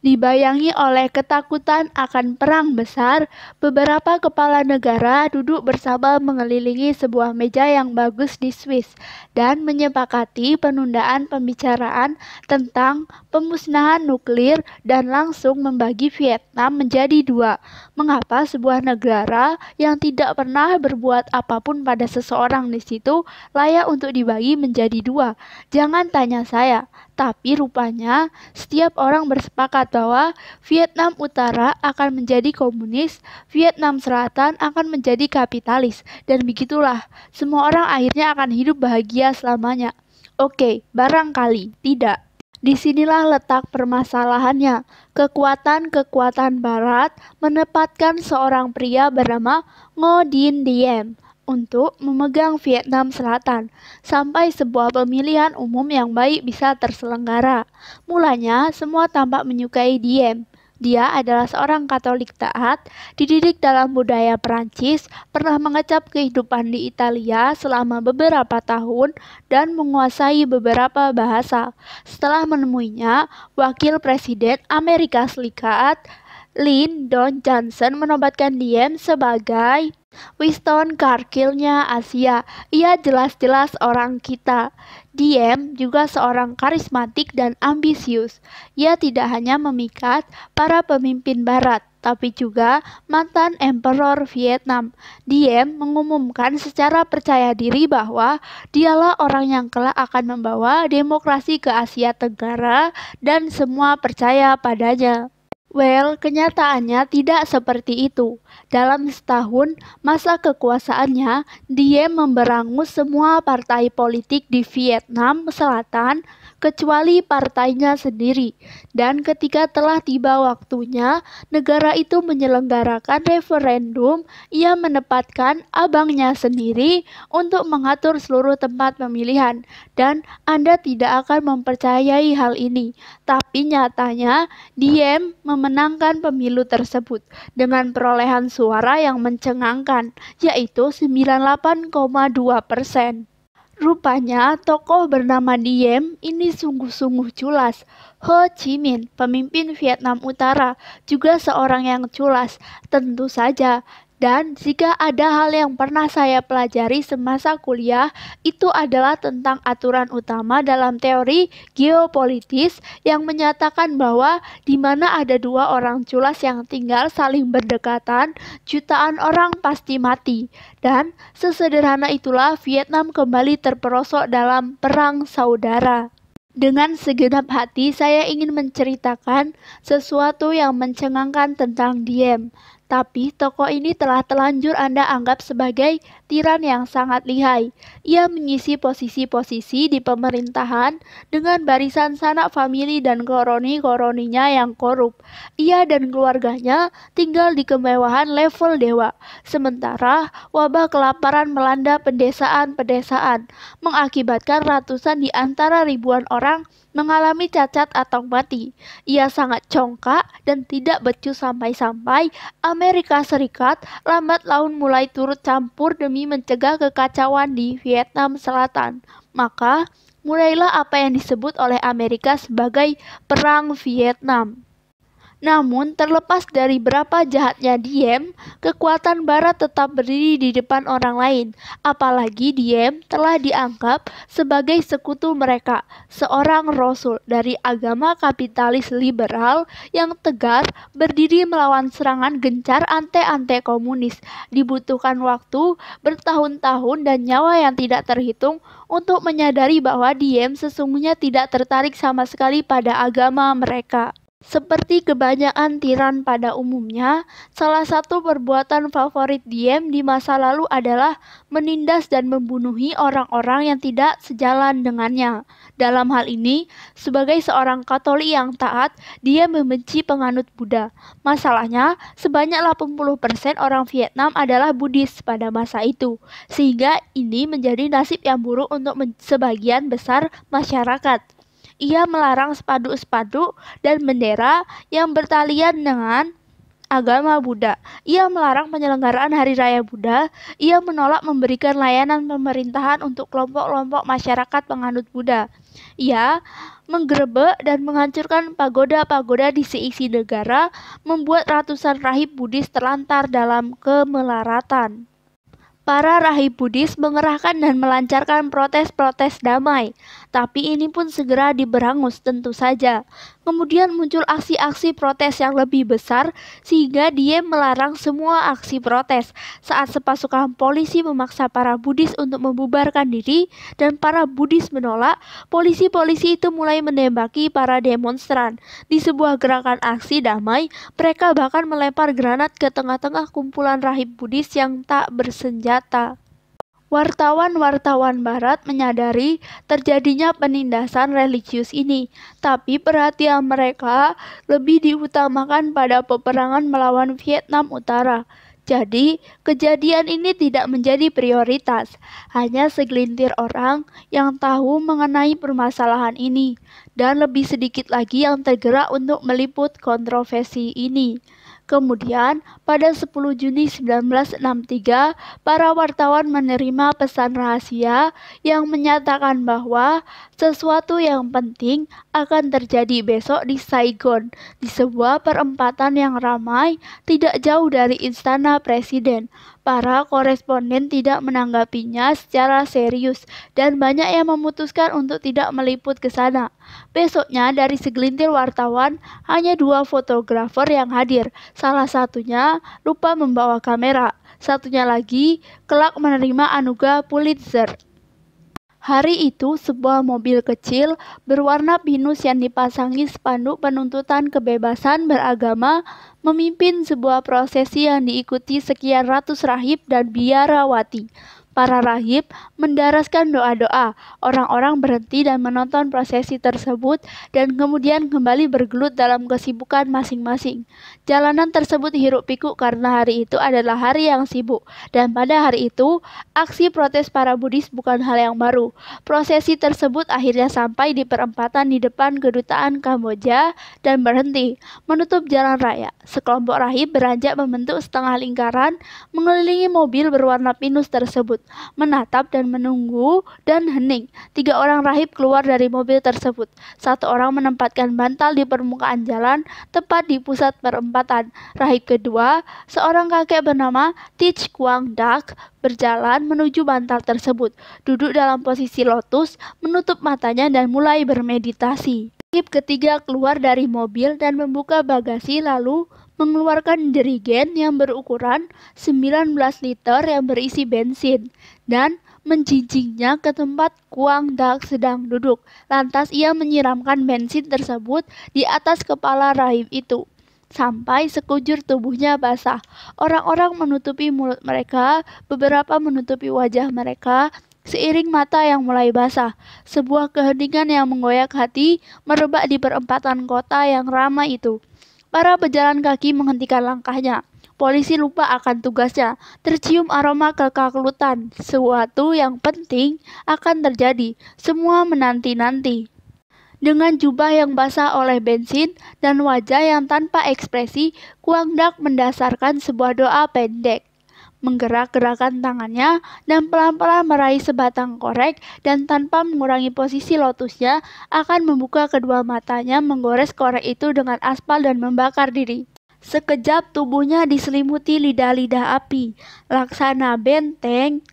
Dibayangi oleh ketakutan akan perang besar, beberapa kepala negara duduk bersama mengelilingi sebuah meja yang bagus di Swiss dan menyepakati penundaan pembicaraan tentang pemusnahan nuklir dan langsung membagi Vietnam menjadi dua. Mengapa sebuah negara yang tidak pernah berbuat apapun pada seseorang di situ layak untuk dibagi menjadi dua? Jangan tanya saya. Tapi rupanya setiap orang bersepakat bahwa Vietnam Utara akan menjadi komunis, Vietnam Selatan akan menjadi kapitalis, dan begitulah semua orang akhirnya akan hidup bahagia selamanya. Oke, barangkali tidak. Disinilah letak permasalahannya. Kekuatan-kekuatan Barat menempatkan seorang pria bernama Ngo Dinh Diem untuk memegang Vietnam Selatan, sampai sebuah pemilihan umum yang baik bisa terselenggara. Mulanya, semua tampak menyukai Diem. Dia adalah seorang Katolik taat, dididik dalam budaya Perancis, pernah mengecap kehidupan di Italia selama beberapa tahun, dan menguasai beberapa bahasa. Setelah menemuinya, Wakil Presiden Amerika Serikat Lyndon Johnson menobatkan Diem sebagai Winston Churchill-nya Asia, ia jelas-jelas orang kita. Diem juga seorang karismatik dan ambisius. Ia tidak hanya memikat para pemimpin barat, tapi juga mantan Emperor Vietnam. Diem mengumumkan secara percaya diri bahwa dialah orang yang kelak akan membawa demokrasi ke Asia Tenggara dan semua percaya padanya. Well, kenyataannya tidak seperti itu. Dalam setahun masa kekuasaannya, dia memberangus semua partai politik di Vietnam Selatan kecuali partainya sendiri. Dan ketika telah tiba waktunya, negara itu menyelenggarakan referendum, ia menempatkan abangnya sendiri untuk mengatur seluruh tempat pemilihan. Dan Anda tidak akan mempercayai hal ini. Tapi nyatanya, Diem memenangkan pemilu tersebut dengan perolehan suara yang mencengangkan, yaitu 98,2%. Rupanya, tokoh bernama Diem ini sungguh-sungguh culas. Ho Chi Minh, pemimpin Vietnam Utara, juga seorang yang culas, tentu saja. Dan jika ada hal yang pernah saya pelajari semasa kuliah, itu adalah tentang aturan utama dalam teori geopolitis yang menyatakan bahwa di mana ada dua orang culas yang tinggal saling berdekatan, jutaan orang pasti mati. Dan sesederhana itulah Vietnam kembali terperosok dalam perang saudara. Dengan segenap hati saya ingin menceritakan sesuatu yang mencengangkan tentang Diem. Tapi tokoh ini telah telanjur Anda anggap sebagai tiran yang sangat lihai. Ia mengisi posisi-posisi di pemerintahan dengan barisan sanak famili dan koroni-koroninya yang korup. Ia dan keluarganya tinggal di kemewahan level dewa. Sementara wabah kelaparan melanda pedesaan-pedesaan, mengakibatkan ratusan di antara ribuan orang mengalami cacat atau mati. Ia sangat congkak dan tidak becus sampai-sampai Amerika Serikat lambat laun mulai turut campur demi mencegah kekacauan di Vietnam Selatan. Maka mulailah apa yang disebut oleh Amerika sebagai Perang Vietnam. Namun, terlepas dari berapa jahatnya Diem, kekuatan Barat tetap berdiri di depan orang lain. Apalagi Diem telah dianggap sebagai sekutu mereka, seorang rasul dari agama kapitalis liberal yang tegar berdiri melawan serangan gencar ante-ante komunis. Dibutuhkan waktu bertahun-tahun dan nyawa yang tidak terhitung untuk menyadari bahwa Diem sesungguhnya tidak tertarik sama sekali pada agama mereka. Seperti kebanyakan tiran pada umumnya, salah satu perbuatan favorit Diem di masa lalu adalah menindas dan membunuhi orang-orang yang tidak sejalan dengannya. Dalam hal ini, sebagai seorang Katolik yang taat, dia membenci penganut Buddha. Masalahnya, sebanyak 80% orang Vietnam adalah Buddhis pada masa itu, sehingga ini menjadi nasib yang buruk untuk sebagian besar masyarakat. Ia melarang spanduk-spanduk dan bendera yang bertalian dengan agama Buddha. Ia melarang penyelenggaraan Hari Raya Buddha. Ia menolak memberikan layanan pemerintahan untuk kelompok-kelompok masyarakat penganut Buddha. Ia menggerebek dan menghancurkan pagoda-pagoda di seisi negara, membuat ratusan rahib Buddhis terlantar dalam kemelaratan. Para rahib Buddhis mengerahkan dan melancarkan protes-protes damai, tapi ini pun segera diberangus tentu saja. Kemudian muncul aksi-aksi protes yang lebih besar sehingga dia melarang semua aksi protes. Saat sepasukan polisi memaksa para Buddhis untuk membubarkan diri dan para Buddhis menolak, polisi-polisi itu mulai menembaki para demonstran. Di sebuah gerakan aksi damai, mereka bahkan melempar granat ke tengah-tengah kumpulan rahib Buddhis yang tak bersenjata. Wartawan-wartawan Barat menyadari terjadinya penindasan religius ini, tapi perhatian mereka lebih diutamakan pada peperangan melawan Vietnam Utara. Jadi, kejadian ini tidak menjadi prioritas. Hanya segelintir orang yang tahu mengenai permasalahan ini, dan lebih sedikit lagi yang tergerak untuk meliput kontroversi ini. Kemudian, pada 10 Juni 1963, para wartawan menerima pesan rahasia yang menyatakan bahwa sesuatu yang penting akan terjadi besok di Saigon, di sebuah perempatan yang ramai tidak jauh dari istana presiden. Para koresponden tidak menanggapinya secara serius dan banyak yang memutuskan untuk tidak meliput ke sana. Besoknya, dari segelintir wartawan, hanya 2 fotografer yang hadir. Salah satunya lupa membawa kamera, satunya lagi kelak menerima anugerah Pulitzer. Hari itu, sebuah mobil kecil berwarna pinus yang dipasangi spanduk penuntutan kebebasan beragama memimpin sebuah prosesi yang diikuti sekian ratus rahib dan biarawati. Para rahib mendaraskan doa-doa. Orang-orang berhenti dan menonton prosesi tersebut dan kemudian kembali bergelut dalam kesibukan masing-masing. Jalanan tersebut hiruk-pikuk karena hari itu adalah hari yang sibuk. Dan pada hari itu, aksi protes para Buddhis bukan hal yang baru. Prosesi tersebut akhirnya sampai di perempatan di depan kedutaan Kamboja dan berhenti, menutup jalan raya. Sekelompok rahib beranjak membentuk setengah lingkaran mengelilingi mobil berwarna pinus tersebut, menatap dan menunggu dan hening. 3 orang rahib keluar dari mobil tersebut. 1 orang menempatkan bantal di permukaan jalan tepat di pusat perempatan. Rahib kedua, seorang kakek bernama Thich Quang Duc, berjalan menuju bantal tersebut, duduk dalam posisi lotus, menutup matanya dan mulai bermeditasi. Rahib ketiga keluar dari mobil dan membuka bagasi lalu mengeluarkan jerigen yang berukuran 19 liter yang berisi bensin dan menjinjingnya ke tempat Quang Duc sedang duduk. Lantas ia menyiramkan bensin tersebut di atas kepala rahib itu sampai sekujur tubuhnya basah. Orang-orang menutupi mulut mereka, beberapa menutupi wajah mereka, seiring mata yang mulai basah. Sebuah keheningan yang menggoyak hati merebak di perempatan kota yang ramai itu. Para pejalan kaki menghentikan langkahnya. Polisi lupa akan tugasnya. Tercium aroma kekalutan. Sesuatu yang penting akan terjadi. Semua menanti-nanti. Dengan jubah yang basah oleh bensin dan wajah yang tanpa ekspresi, Quang Duc mendasarkan sebuah doa pendek, menggerak-gerakkan tangannya dan pelan-pelan meraih sebatang korek dan tanpa mengurangi posisi lotusnya akan membuka kedua matanya, menggores korek itu dengan aspal dan membakar diri. Sekejap tubuhnya diselimuti lidah-lidah api, laksana benteng.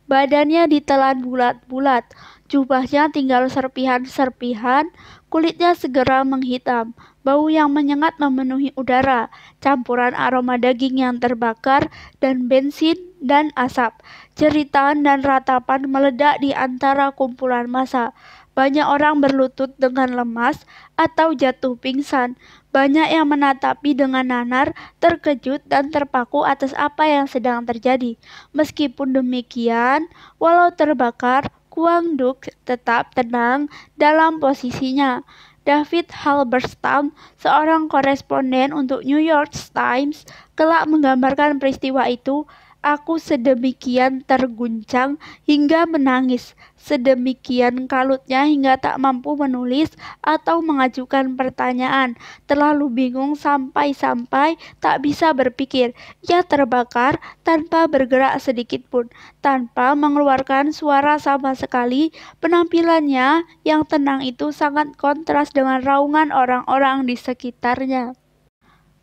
Badannya ditelan bulat-bulat, jubahnya tinggal serpihan-serpihan, kulitnya segera menghitam. Bau yang menyengat memenuhi udara, campuran aroma daging yang terbakar dan bensin dan asap. Jeritan dan ratapan meledak di antara kumpulan massa. Banyak orang berlutut dengan lemas atau jatuh pingsan. Banyak yang menatapi dengan nanar, terkejut dan terpaku atas apa yang sedang terjadi. Meskipun demikian, walau terbakar, Quang Duc tetap tenang dalam posisinya. David Halberstam, seorang koresponden untuk New York Times, kelak menggambarkan peristiwa itu. Aku sedemikian terguncang hingga menangis, sedemikian kalutnya hingga tak mampu menulis atau mengajukan pertanyaan, terlalu bingung sampai-sampai tak bisa berpikir. Ia terbakar tanpa bergerak sedikit pun, tanpa mengeluarkan suara sama sekali. Penampilannya yang tenang itu sangat kontras dengan raungan orang-orang di sekitarnya.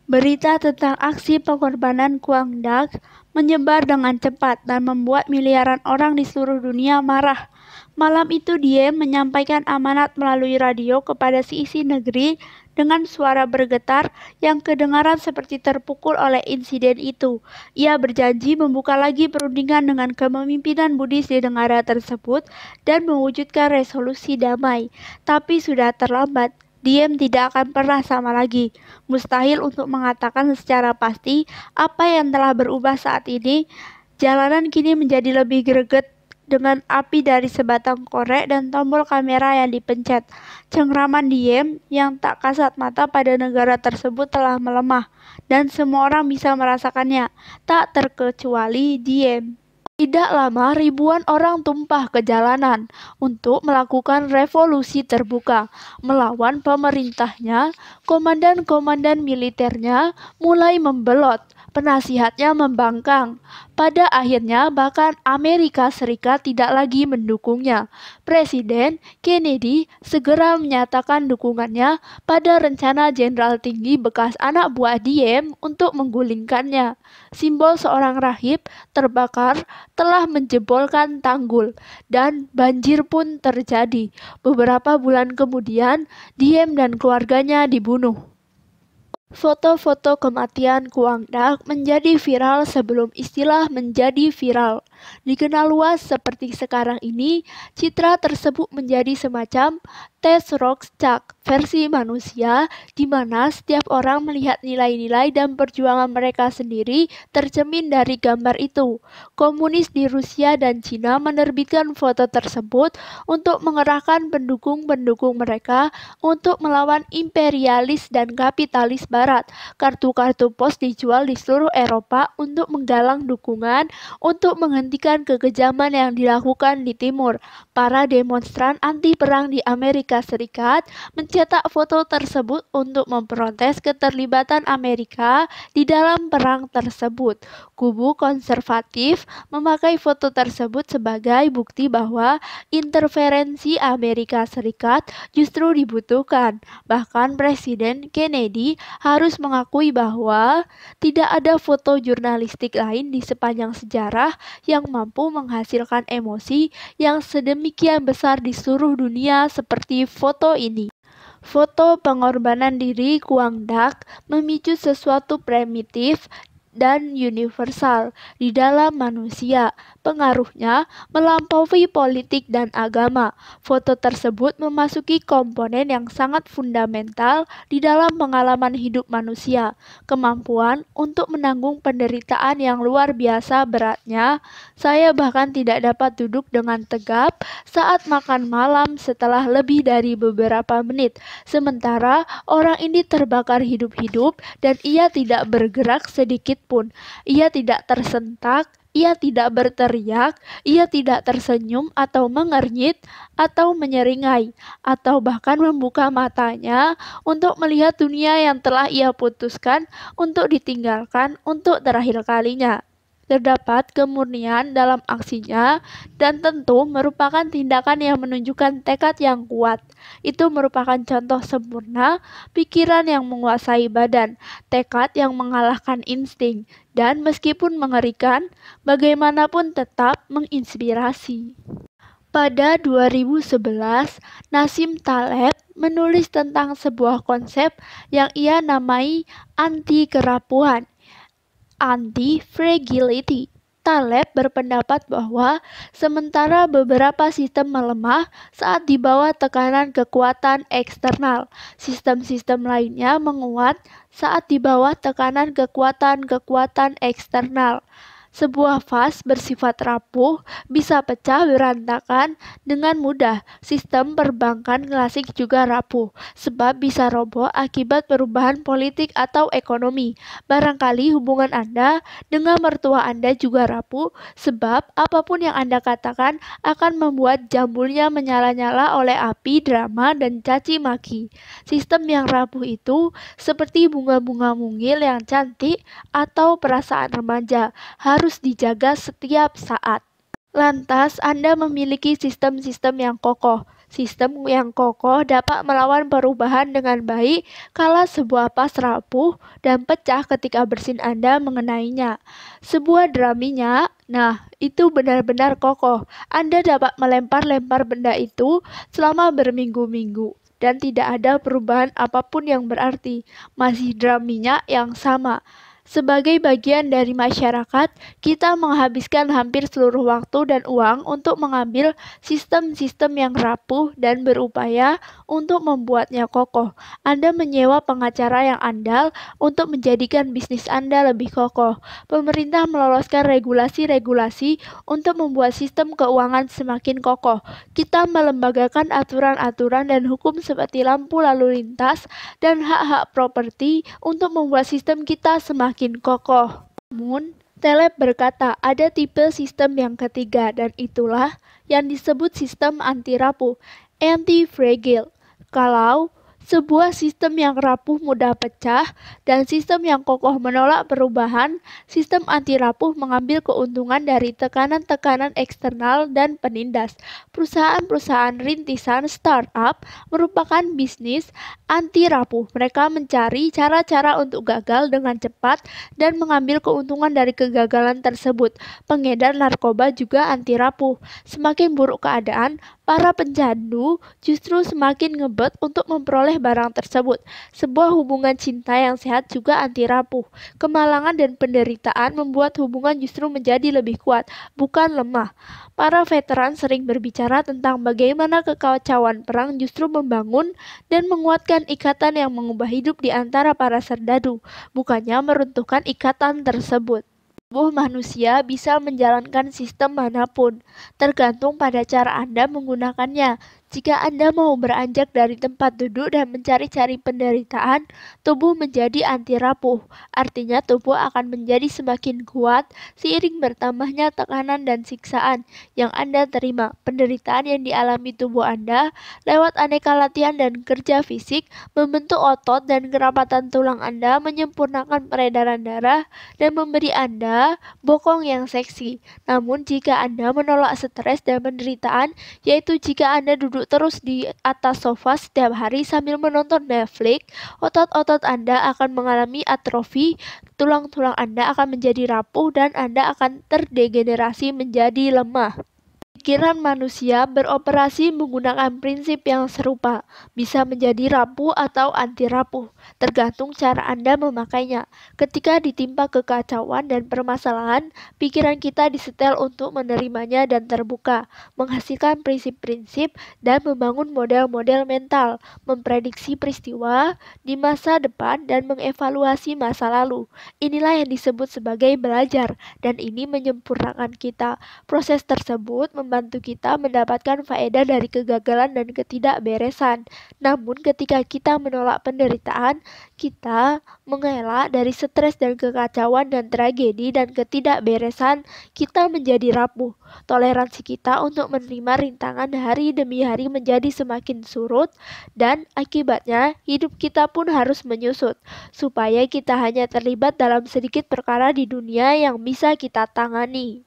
Berita tentang aksi pengorbanan Quang Duc menyebar dengan cepat dan membuat miliaran orang di seluruh dunia marah. Malam itu Diem menyampaikan amanat melalui radio kepada seisi negeri dengan suara bergetar yang kedengaran seperti terpukul oleh insiden itu. Ia berjanji membuka lagi perundingan dengan kepemimpinan Buddhis di negara tersebut dan mewujudkan resolusi damai. Tapi sudah terlambat. Diem tidak akan pernah sama lagi. Mustahil untuk mengatakan secara pasti apa yang telah berubah saat ini. Jalanan kini menjadi lebih greget dengan api dari sebatang korek dan tombol kamera yang dipencet. Cengkraman Diem yang tak kasat mata pada negara tersebut telah melemah, dan semua orang bisa merasakannya, tak terkecuali Diem. Tidak lama, ribuan orang tumpah ke jalanan untuk melakukan revolusi terbuka melawan pemerintahnya. Komandan-komandan militernya mulai membelot, penasihatnya membangkang. Pada akhirnya, bahkan Amerika Serikat tidak lagi mendukungnya. Presiden Kennedy segera menyatakan dukungannya pada rencana jenderal tinggi bekas anak buah Diem untuk menggulingkannya. Simbol seorang rahib terbakar telah menjebolkan tanggul, dan banjir pun terjadi. Beberapa bulan kemudian, Diem dan keluarganya dibunuh. Foto-foto kematian Quang Duc menjadi viral sebelum istilah menjadi viral dikenal luas seperti sekarang ini. Citra tersebut menjadi semacam tes Rorschach versi manusia, di mana setiap orang melihat nilai-nilai dan perjuangan mereka sendiri tercermin dari gambar itu. Komunis di Rusia dan Cina menerbitkan foto tersebut untuk mengerahkan pendukung-pendukung mereka untuk melawan imperialis dan kapitalis Barat. Kartu-kartu pos dijual di seluruh Eropa untuk menggalang dukungan untuk menghentikan kekejaman yang dilakukan di Timur. Para demonstran anti-perang di Amerika Serikat mencetak foto tersebut untuk memprotes keterlibatan Amerika di dalam perang tersebut. Kubu konservatif memakai foto tersebut sebagai bukti bahwa interferensi Amerika Serikat justru dibutuhkan. Bahkan Presiden Kennedy harus mengakui bahwa tidak ada foto jurnalistik lain di sepanjang sejarah yang mampu menghasilkan emosi yang sedemikian besar di seluruh dunia seperti foto ini. Foto pengorbanan diri Quang Duc memicu sesuatu primitif dan universal di dalam manusia. Pengaruhnya melampaui politik dan agama. Foto tersebut memasuki komponen yang sangat fundamental di dalam pengalaman hidup manusia. Kemampuan untuk menanggung penderitaan yang luar biasa beratnya. Saya bahkan tidak dapat duduk dengan tegap saat makan malam setelah lebih dari beberapa menit. Sementara orang ini terbakar hidup-hidup dan ia tidak bergerak sedikit pun. Ia tidak tersentak, ia tidak berteriak, ia tidak tersenyum atau mengernyit atau menyeringai, atau bahkan membuka matanya untuk melihat dunia yang telah ia putuskan untuk ditinggalkan untuk terakhir kalinya. Terdapat kemurnian dalam aksinya dan tentu merupakan tindakan yang menunjukkan tekad yang kuat. Itu merupakan contoh sempurna pikiran yang menguasai badan, tekad yang mengalahkan insting, dan meskipun mengerikan, bagaimanapun tetap menginspirasi. Pada 2011, Nassim Taleb menulis tentang sebuah konsep yang ia namai anti-kerapuhan, anti-fragility. Taleb berpendapat bahwa sementara beberapa sistem melemah saat di bawah tekanan kekuatan eksternal, sistem-sistem lainnya menguat saat di bawah tekanan kekuatan-kekuatan eksternal. Sebuah vas bersifat rapuh bisa pecah berantakan dengan mudah. Sistem perbankan klasik juga rapuh, sebab bisa roboh akibat perubahan politik atau ekonomi. Barangkali hubungan Anda dengan mertua Anda juga rapuh, sebab apapun yang Anda katakan akan membuat jambulnya menyala-nyala oleh api, drama, dan caci maki. Sistem yang rapuh itu seperti bunga-bunga mungil yang cantik atau perasaan remaja, harus dijaga setiap saat. Lantas, Anda memiliki sistem-sistem yang kokoh. Sistem yang kokoh dapat melawan perubahan dengan baik kala sebuah vas rapuh dan pecah ketika bersin Anda mengenainya. Sebuah drum minyak, nah itu benar-benar kokoh. Anda dapat melempar-lempar benda itu selama berminggu-minggu dan tidak ada perubahan apapun yang berarti. Masih drum minyak yang sama. Sebagai bagian dari masyarakat, kita menghabiskan hampir seluruh waktu dan uang untuk mengambil sistem-sistem yang rapuh dan berupaya untuk membuatnya kokoh. Anda menyewa pengacara yang andal untuk menjadikan bisnis Anda lebih kokoh. Pemerintah meloloskan regulasi-regulasi untuk membuat sistem keuangan semakin kokoh. Kita melembagakan aturan-aturan dan hukum seperti lampu lalu lintas dan hak-hak properti untuk membuat sistem kita semakin kokoh. Namun, Taleb berkata, ada tipe sistem yang ketiga dan itulah yang disebut sistem anti-rapuh, anti-fragile. Kalau sebuah sistem yang rapuh mudah pecah dan sistem yang kokoh menolak perubahan, sistem anti-rapuh mengambil keuntungan dari tekanan-tekanan eksternal dan penindas. Perusahaan-perusahaan rintisan startup merupakan bisnis anti-rapuh. Mereka mencari cara-cara untuk gagal dengan cepat dan mengambil keuntungan dari kegagalan tersebut. Pengedar narkoba juga anti-rapuh. Semakin buruk keadaan, para pencandu justru semakin ngebet untuk memperoleh barang tersebut. Sebuah hubungan cinta yang sehat juga anti rapuh. Kemalangan dan penderitaan membuat hubungan justru menjadi lebih kuat, bukan lemah. Para veteran sering berbicara tentang bagaimana kekacauan perang justru membangun dan menguatkan ikatan yang mengubah hidup di antara para serdadu, bukannya meruntuhkan ikatan tersebut. Tubuh manusia bisa menjalankan sistem manapun, tergantung pada cara Anda menggunakannya. Jika Anda mau beranjak dari tempat duduk dan mencari-cari penderitaan, tubuh menjadi anti rapuh. Artinya tubuh akan menjadi semakin kuat seiring bertambahnya tekanan dan siksaan yang Anda terima. Penderitaan yang dialami tubuh Anda lewat aneka latihan dan kerja fisik membentuk otot dan kerapatan tulang Anda, menyempurnakan peredaran darah dan memberi Anda bokong yang seksi. Namun jika Anda menolak stres dan penderitaan, yaitu jika Anda duduk terus di atas sofa setiap hari sambil menonton Netflix, otot-otot Anda akan mengalami atrofi, tulang-tulang Anda akan menjadi rapuh dan Anda akan terdegenerasi menjadi lemah. Pikiran manusia beroperasi menggunakan prinsip yang serupa, bisa menjadi rapuh atau anti rapuh, tergantung cara Anda memakainya. Ketika ditimpa kekacauan dan permasalahan, pikiran kita disetel untuk menerimanya dan terbuka, menghasilkan prinsip-prinsip dan membangun model-model mental, memprediksi peristiwa di masa depan dan mengevaluasi masa lalu. Inilah yang disebut sebagai belajar, dan ini menyempurnakan kita. Proses tersebut membantu kita mendapatkan faedah dari kegagalan dan ketidakberesan. Namun ketika kita menolak penderitaan, kita mengelak dari stres dan kekacauan dan tragedi dan ketidakberesan, kita menjadi rapuh. Toleransi kita untuk menerima rintangan hari demi hari menjadi semakin surut dan akibatnya hidup kita pun harus menyusut, supaya kita hanya terlibat dalam sedikit perkara di dunia yang bisa kita tangani.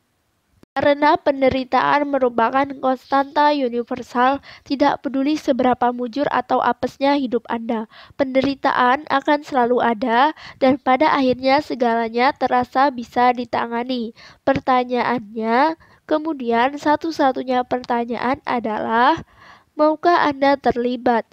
Karena penderitaan merupakan konstanta universal, tidak peduli seberapa mujur atau apesnya hidup Anda, penderitaan akan selalu ada dan pada akhirnya segalanya terasa bisa ditangani. Pertanyaannya, kemudian satu-satunya pertanyaan adalah, maukah Anda terlibat?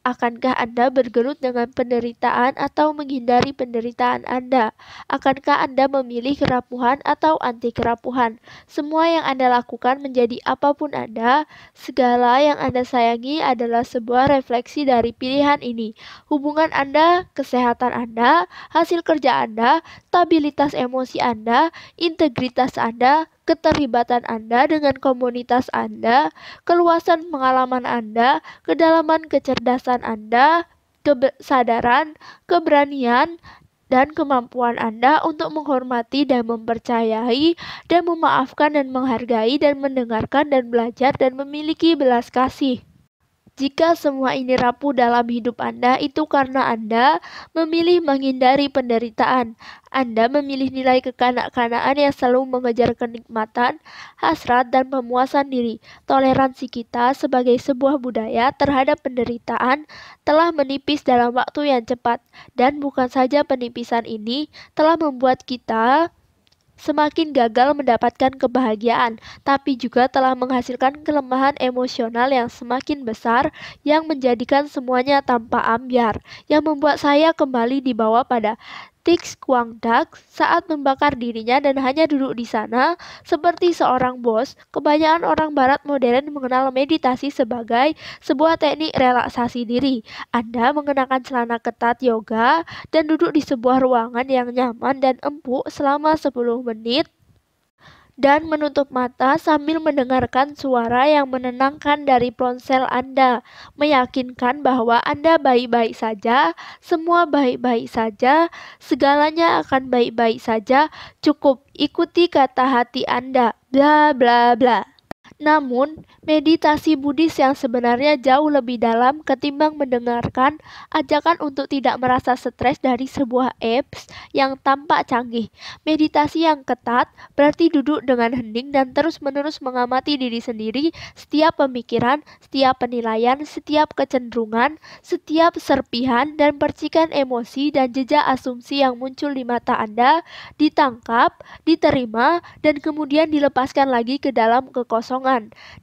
Akankah Anda bergelut dengan penderitaan atau menghindari penderitaan Anda? Akankah Anda memilih kerapuhan atau anti kerapuhan? Semua yang Anda lakukan menjadi apapun Anda, segala yang Anda sayangi adalah sebuah refleksi dari pilihan ini. Hubungan Anda, kesehatan Anda, hasil kerja Anda, stabilitas emosi Anda, integritas Anda, keterlibatan Anda dengan komunitas Anda, keluasan pengalaman Anda, kedalaman kecerdasan Anda, kesadaran, keberanian, dan kemampuan Anda untuk menghormati dan mempercayai dan memaafkan dan menghargai dan mendengarkan dan belajar dan memiliki belas kasih. Jika semua ini rapuh dalam hidup Anda, itu karena Anda memilih menghindari penderitaan. Anda memilih nilai kekanak-kanaan yang selalu mengejar kenikmatan, hasrat, dan pemuasan diri. Toleransi kita sebagai sebuah budaya terhadap penderitaan telah menipis dalam waktu yang cepat. Dan bukan saja penipisan ini telah membuat kita semakin gagal mendapatkan kebahagiaan, tapi juga telah menghasilkan kelemahan emosional yang semakin besar yang menjadikan semuanya tanpa ambyar, yang membuat saya kembali dibawa pada Thich Quang Duc saat membakar dirinya dan hanya duduk di sana seperti seorang bos. Kebanyakan orang barat modern mengenal meditasi sebagai sebuah teknik relaksasi diri. Anda mengenakan celana ketat yoga dan duduk di sebuah ruangan yang nyaman dan empuk selama 10 menit dan menutup mata sambil mendengarkan suara yang menenangkan dari ponsel Anda, meyakinkan bahwa Anda baik-baik saja, semua baik-baik saja, segalanya akan baik-baik saja, cukup ikuti kata hati Anda, bla bla bla. Namun, meditasi Buddhis yang sebenarnya jauh lebih dalam ketimbang mendengarkan ajakan untuk tidak merasa stres dari sebuah apps yang tampak canggih. Meditasi yang ketat berarti duduk dengan hening dan terus-menerus mengamati diri sendiri, setiap pemikiran, setiap penilaian, setiap kecenderungan, setiap serpihan dan percikan emosi dan jejak asumsi yang muncul di mata Anda ditangkap, diterima, dan kemudian dilepaskan lagi ke dalam kekosongan.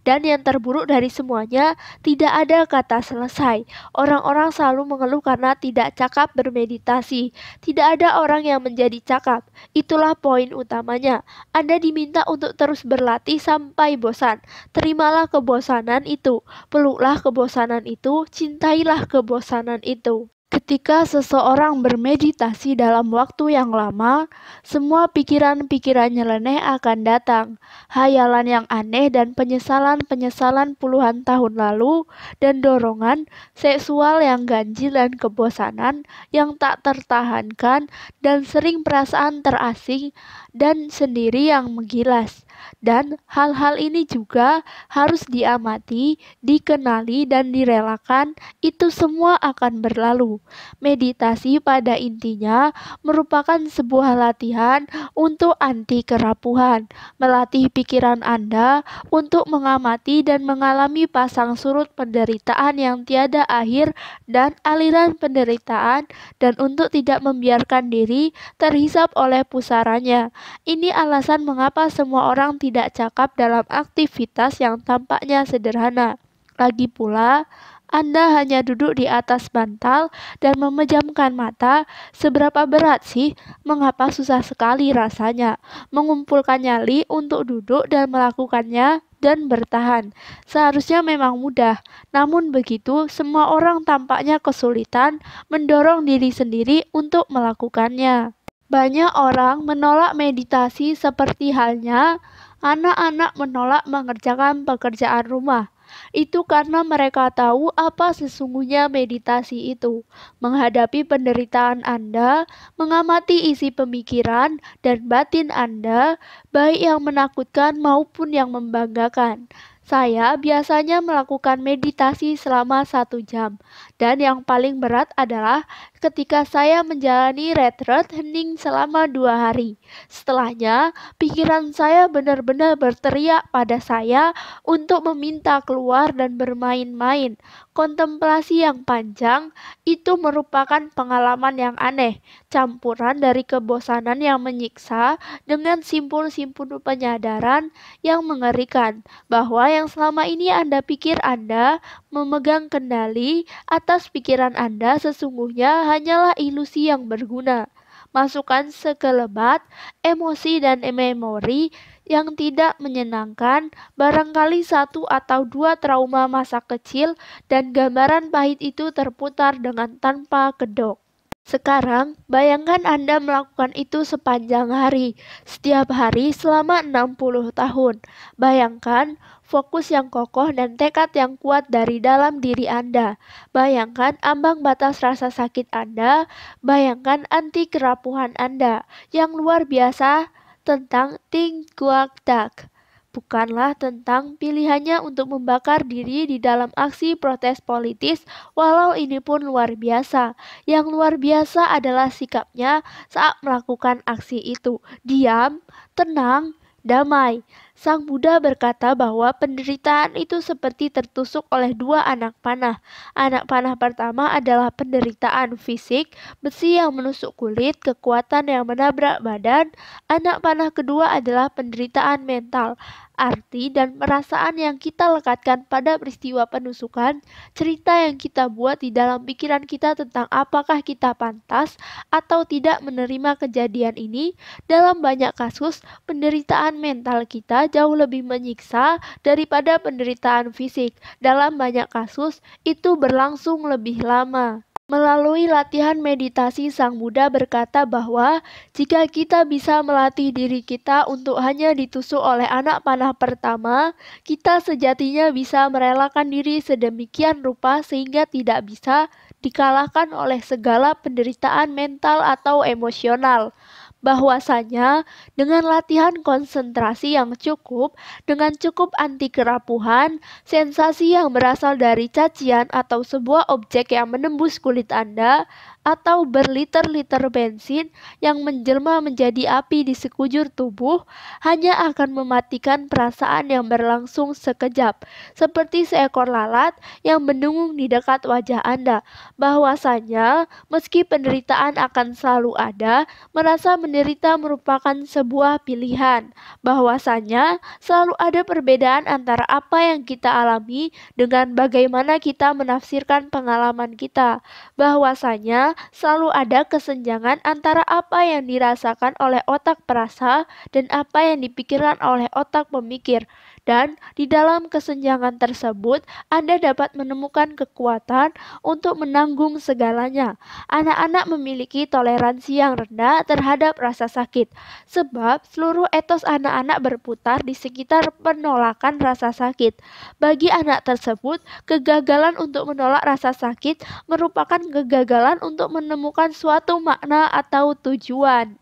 Dan yang terburuk dari semuanya, tidak ada kata selesai. Orang-orang selalu mengeluh karena tidak cakap bermeditasi. Tidak ada orang yang menjadi cakap. Itulah poin utamanya. Anda diminta untuk terus berlatih sampai bosan. Terimalah kebosanan itu, peluklah kebosanan itu, cintailah kebosanan itu. Ketika seseorang bermeditasi dalam waktu yang lama, semua pikiran-pikiran nyeleneh akan datang. Hayalan yang aneh dan penyesalan-penyesalan puluhan tahun lalu, dan dorongan seksual yang ganjil dan kebosanan yang tak tertahankan, dan sering perasaan terasing dan sendiri yang menggilas. Dan hal-hal ini juga harus diamati, dikenali, dan direlakan. Itu semua akan berlalu. Meditasi pada intinya merupakan sebuah latihan untuk anti kerapuhan, melatih pikiran Anda untuk mengamati dan mengalami pasang surut penderitaan yang tiada akhir dan aliran penderitaan, dan untuk tidak membiarkan diri terhisap oleh pusarannya. Ini alasan mengapa semua orang tidak cakap dalam aktivitas yang tampaknya sederhana. Lagi pula, Anda hanya duduk di atas bantal dan memejamkan mata. Seberapa berat sih? Mengapa susah sekali rasanya mengumpulkan nyali untuk duduk dan melakukannya dan bertahan? Seharusnya memang mudah, namun begitu semua orang tampaknya kesulitan mendorong diri sendiri untuk melakukannya. Banyak orang menolak meditasi seperti halnya anak-anak menolak mengerjakan pekerjaan rumah. Itu karena mereka tahu apa sesungguhnya meditasi itu. Menghadapi penderitaan Anda, mengamati isi pemikiran dan batin Anda, baik yang menakutkan maupun yang membanggakan. Saya biasanya melakukan meditasi selama 1 jam, dan yang paling berat adalah ketika saya menjalani retret hening selama 2 hari. Setelahnya, pikiran saya benar-benar berteriak pada saya untuk meminta keluar dan bermain-main. Kontemplasi yang panjang itu merupakan pengalaman yang aneh, campuran dari kebosanan yang menyiksa dengan simpul-simpul penyadaran yang mengerikan, bahwa yang selama ini Anda pikir Anda memegang kendali atas pikiran Anda sesungguhnya hanyalah ilusi yang berguna. Masukkan sekelebat emosi dan memori yang tidak menyenangkan, barangkali 1 atau 2 trauma masa kecil, dan gambaran pahit itu terputar dengan tanpa kedok. Sekarang, bayangkan Anda melakukan itu sepanjang hari, setiap hari selama 60 tahun. Bayangkan fokus yang kokoh dan tekad yang kuat dari dalam diri Anda. Bayangkan ambang batas rasa sakit Anda. Bayangkan anti kerapuhan Anda yang luar biasa tentang Ting Guak Dak. Bukanlah tentang pilihannya untuk membakar diri di dalam aksi protes politis, walau ini pun luar biasa. Yang luar biasa adalah sikapnya saat melakukan aksi itu. Diam, tenang, damai. Sang Buddha berkata bahwa penderitaan itu seperti tertusuk oleh 2 anak panah. Anak panah pertama adalah penderitaan fisik, besi yang menusuk kulit, kekuatan yang menabrak badan. Anak panah kedua adalah penderitaan mental, arti dan perasaan yang kita lekatkan pada peristiwa penusukan, cerita yang kita buat di dalam pikiran kita tentang apakah kita pantas atau tidak menerima kejadian ini. Dalam banyak kasus, penderitaan mental kita jauh lebih menyiksa daripada penderitaan fisik. Dalam banyak kasus, itu berlangsung lebih lama. Melalui latihan meditasi, Sang Buddha berkata bahwa jika kita bisa melatih diri kita untuk hanya ditusuk oleh anak panah pertama, kita sejatinya bisa merelakan diri sedemikian rupa sehingga tidak bisa dikalahkan oleh segala penderitaan mental atau emosional. Bahwasanya dengan latihan konsentrasi yang cukup, dengan cukup anti kerapuhan, sensasi yang berasal dari cacian atau sebuah objek yang menembus kulit Anda, atau berliter-liter bensin yang menjelma menjadi api di sekujur tubuh, hanya akan mematikan perasaan yang berlangsung sekejap, seperti seekor lalat yang mendengung di dekat wajah Anda. Bahwasanya, meski penderitaan akan selalu ada, merasa menderita merupakan sebuah pilihan. Bahwasanya, selalu ada perbedaan antara apa yang kita alami dengan bagaimana kita menafsirkan pengalaman kita. Bahwasanya, selalu ada kesenjangan antara apa yang dirasakan oleh otak perasa dan apa yang dipikirkan oleh otak pemikir. Dan di dalam kesenjangan tersebut, Anda dapat menemukan kekuatan untuk menanggung segalanya. Anak-anak memiliki toleransi yang rendah terhadap rasa sakit, sebab seluruh etos anak-anak berputar di sekitar penolakan rasa sakit. Bagi anak tersebut, kegagalan untuk menolak rasa sakit merupakan kegagalan untuk menemukan suatu makna atau tujuan.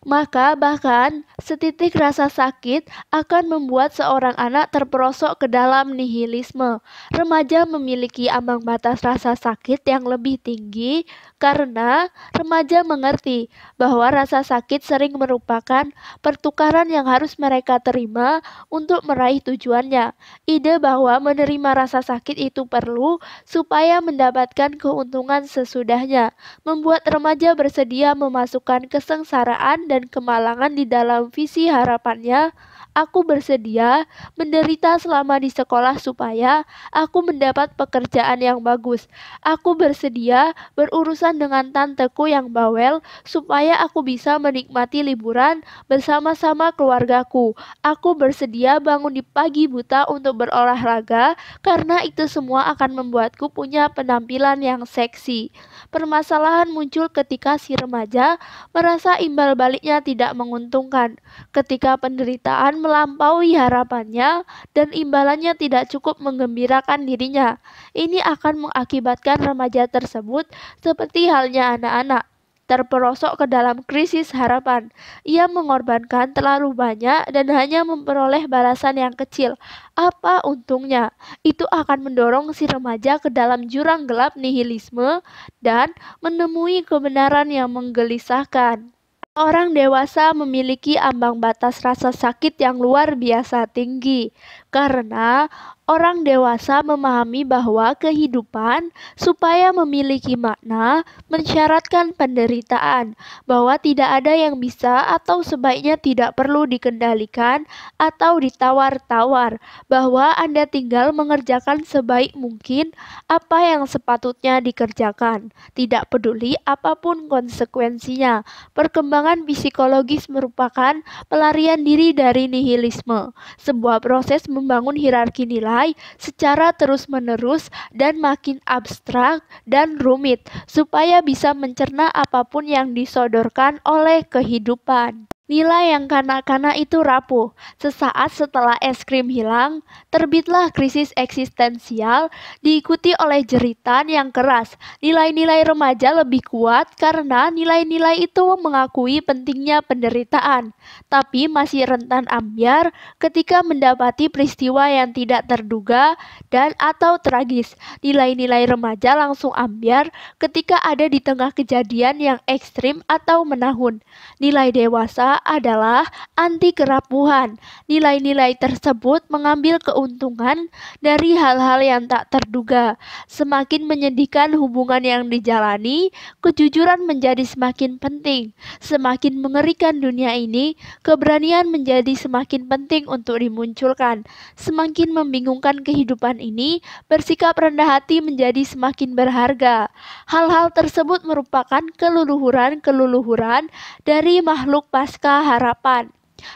Maka bahkan setitik rasa sakit akan membuat seorang anak terperosok ke dalam nihilisme. Remaja memiliki ambang batas rasa sakit yang lebih tinggi karena remaja mengerti bahwa rasa sakit sering merupakan pertukaran yang harus mereka terima untuk meraih tujuannya. Ide bahwa menerima rasa sakit itu perlu supaya mendapatkan keuntungan sesudahnya, membuat remaja bersedia memasukkan kesengsaraan dan kemalangan di dalam visi harapannya. Aku bersedia menderita selama di sekolah supaya aku mendapat pekerjaan yang bagus. Aku bersedia berurusan dengan tanteku yang bawel supaya aku bisa menikmati liburan bersama-sama keluargaku. Aku bersedia bangun di pagi buta untuk berolahraga karena itu semua akan membuatku punya penampilan yang seksi. Permasalahan muncul ketika si remaja merasa imbal baliknya tidak menguntungkan, ketika penderitaan melampaui harapannya dan imbalannya tidak cukup menggembirakan dirinya. Ini akan mengakibatkan remaja tersebut seperti halnya anak-anak terperosok ke dalam krisis harapan. Ia mengorbankan terlalu banyak dan hanya memperoleh balasan yang kecil. Apa untungnya? Itu akan mendorong si remaja ke dalam jurang gelap nihilisme dan menemui kebenaran yang menggelisahkan. Orang dewasa memiliki ambang batas rasa sakit yang luar biasa tinggi, karena orang dewasa memahami bahwa kehidupan, supaya memiliki makna, mensyaratkan penderitaan, bahwa tidak ada yang bisa atau sebaiknya tidak perlu dikendalikan atau ditawar-tawar, bahwa Anda tinggal mengerjakan sebaik mungkin apa yang sepatutnya dikerjakan, tidak peduli apapun konsekuensinya. Perkembangan psikologis merupakan pelarian diri dari nihilisme, sebuah proses membangun hierarki nilai secara terus-menerus dan makin abstrak dan rumit, supaya bisa mencerna apapun yang disodorkan oleh kehidupan. Nilai yang kanak-kanak itu rapuh. Sesaat setelah es krim hilang, terbitlah krisis eksistensial diikuti oleh jeritan yang keras. Nilai-nilai remaja lebih kuat karena nilai-nilai itu mengakui pentingnya penderitaan, tapi masih rentan ambyar ketika mendapati peristiwa yang tidak terduga dan atau tragis. Nilai-nilai remaja langsung ambyar ketika ada di tengah kejadian yang ekstrim atau menahun. Nilai dewasa adalah anti kerapuhan. Nilai-nilai tersebut mengambil keuntungan dari hal-hal yang tak terduga. Semakin menyedihkan hubungan yang dijalani, kejujuran menjadi semakin penting. Semakin mengerikan dunia ini, keberanian menjadi semakin penting untuk dimunculkan. Semakin membingungkan kehidupan ini, bersikap rendah hati menjadi semakin berharga. Hal-hal tersebut merupakan keluluhuran-keluluhuran dari makhluk pasca harapan.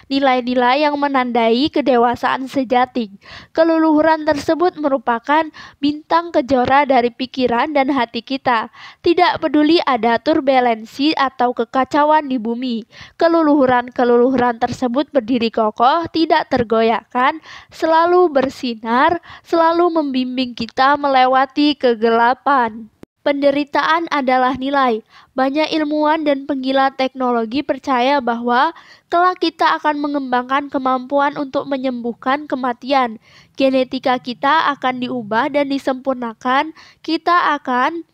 nilai-nilai yang menandai kedewasaan sejati. Keluluhuran tersebut merupakan bintang kejora dari pikiran dan hati kita. Tidak peduli ada turbulensi atau kekacauan di bumi, keluluhuran-keluluhuran tersebut berdiri kokoh, tidak tergoyahkan, selalu bersinar, selalu membimbing kita melewati kegelapan. Penderitaan adalah nilai. Banyak ilmuwan dan penggila teknologi percaya bahwa kelak kita akan mengembangkan kemampuan untuk menyembuhkan kematian. Genetika kita akan diubah dan disempurnakan. Kita akan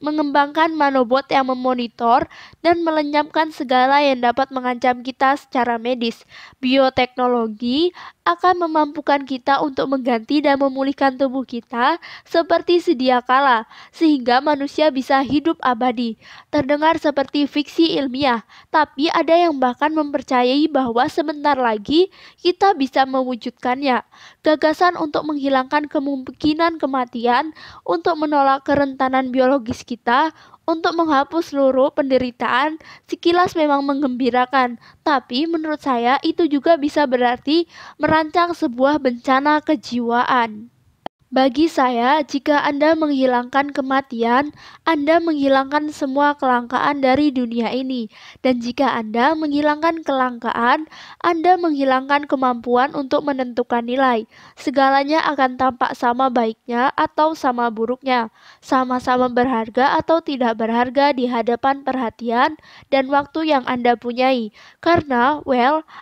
mengembangkan nanobot yang memonitor dan melenyapkan segala yang dapat mengancam kita secara medis. Bioteknologi akan memampukan kita untuk mengganti dan memulihkan tubuh kita seperti sedia kala, sehingga manusia bisa hidup abadi. Terdengar seperti fiksi ilmiah, tapi ada yang bahkan mempercayai bahwa sebentar lagi kita bisa mewujudkannya. Gagasan untuk menghilangkan kemungkinan kematian, untuk menolak kerentanan biologis kita, untuk menghapus seluruh penderitaan, sekilas memang menggembirakan, tapi menurut saya itu juga bisa berarti merancang sebuah bencana kejiwaan. Bagi saya, jika Anda menghilangkan kematian, Anda menghilangkan semua kelangkaan dari dunia ini. Dan jika Anda menghilangkan kelangkaan, Anda menghilangkan kemampuan untuk menentukan nilai. Segalanya akan tampak sama baiknya atau sama buruknya, sama-sama berharga atau tidak berharga di hadapan perhatian dan waktu yang Anda punyai. Karena,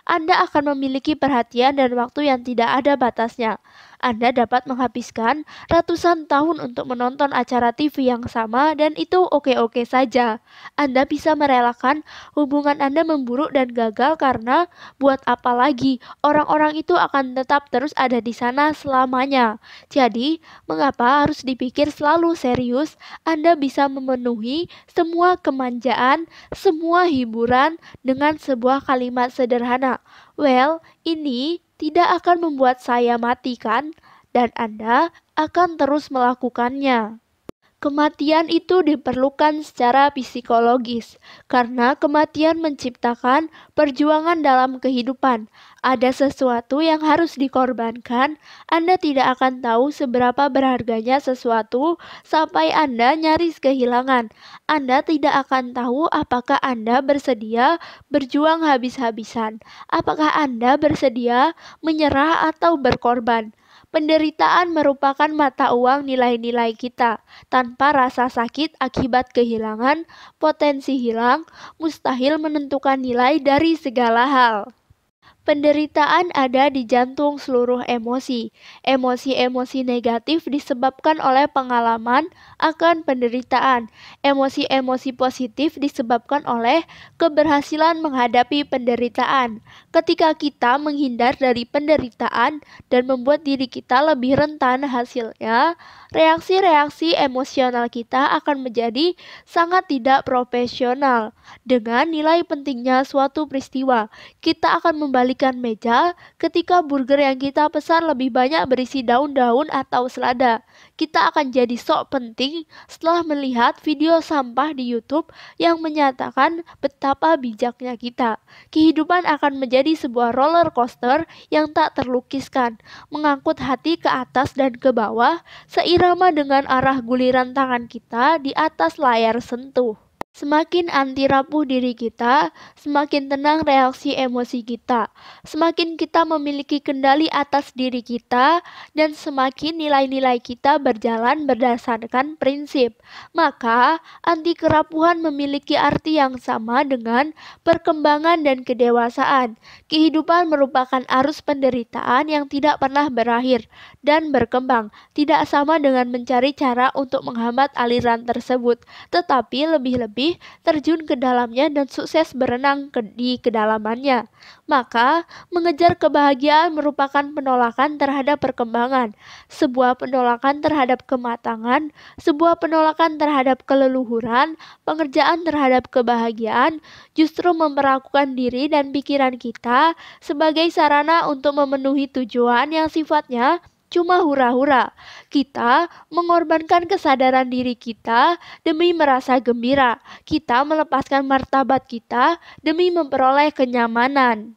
Anda akan memiliki perhatian dan waktu yang tidak ada batasnya. Anda dapat menghabiskan ratusan tahun untuk menonton acara TV yang sama dan itu oke-oke saja. Anda bisa merelakan hubungan Anda memburuk dan gagal karena buat apa lagi? Orang-orang itu akan tetap terus ada di sana selamanya. Jadi, mengapa harus dipikir selalu serius? Anda bisa memenuhi semua kemanjaan, semua hiburan dengan sebuah kalimat sederhana. Ini tidak akan membuat saya mati kan? Dan Anda akan terus melakukannya. Kematian itu diperlukan secara psikologis, karena kematian menciptakan perjuangan dalam kehidupan. Ada sesuatu yang harus dikorbankan, Anda tidak akan tahu seberapa berharganya sesuatu sampai Anda nyaris kehilangan. Anda tidak akan tahu apakah Anda bersedia berjuang habis-habisan, apakah Anda bersedia menyerah atau berkorban. Penderitaan merupakan mata uang nilai-nilai kita. Tanpa rasa sakit akibat kehilangan, potensi hilang, mustahil menentukan nilai dari segala hal. Penderitaan ada di jantung seluruh emosi. Emosi-emosi negatif disebabkan oleh pengalaman akan penderitaan. Emosi-emosi positif disebabkan oleh keberhasilan menghadapi penderitaan. Ketika kita menghindar dari penderitaan dan membuat diri kita lebih rentan, hasilnya reaksi-reaksi emosional kita akan menjadi sangat tidak profesional. Dengan nilai pentingnya suatu peristiwa, kita akan membalikan meja ketika burger yang kita pesan lebih banyak berisi daun-daun atau selada. Kita akan jadi sok penting setelah melihat video sampah di YouTube yang menyatakan betapa bijaknya kita. Kehidupan akan menjadi sebuah roller coaster yang tak terlukiskan, mengangkut hati ke atas dan ke bawah, seirama dengan arah guliran tangan kita di atas layar sentuh. Semakin anti rapuh diri kita, semakin tenang reaksi emosi kita. Semakin kita memiliki kendali atas diri kita, dan semakin nilai-nilai kita berjalan berdasarkan prinsip. Maka, anti kerapuhan memiliki arti yang sama dengan perkembangan dan kedewasaan. Kehidupan merupakan arus penderitaan yang tidak pernah berakhir dan berkembang. Tidak sama dengan mencari cara untuk menghambat aliran tersebut, tetapi lebih-lebih terjun ke dalamnya dan sukses berenang di kedalamannya. Maka, mengejar kebahagiaan merupakan penolakan terhadap perkembangan, sebuah penolakan terhadap kematangan, sebuah penolakan terhadap keleluhuran, pengerjaan terhadap kebahagiaan, justru memperlakukan diri dan pikiran kita sebagai sarana untuk memenuhi tujuan yang sifatnya cuma hura-hura. Kita mengorbankan kesadaran diri kita demi merasa gembira. Kita melepaskan martabat kita demi memperoleh kenyamanan.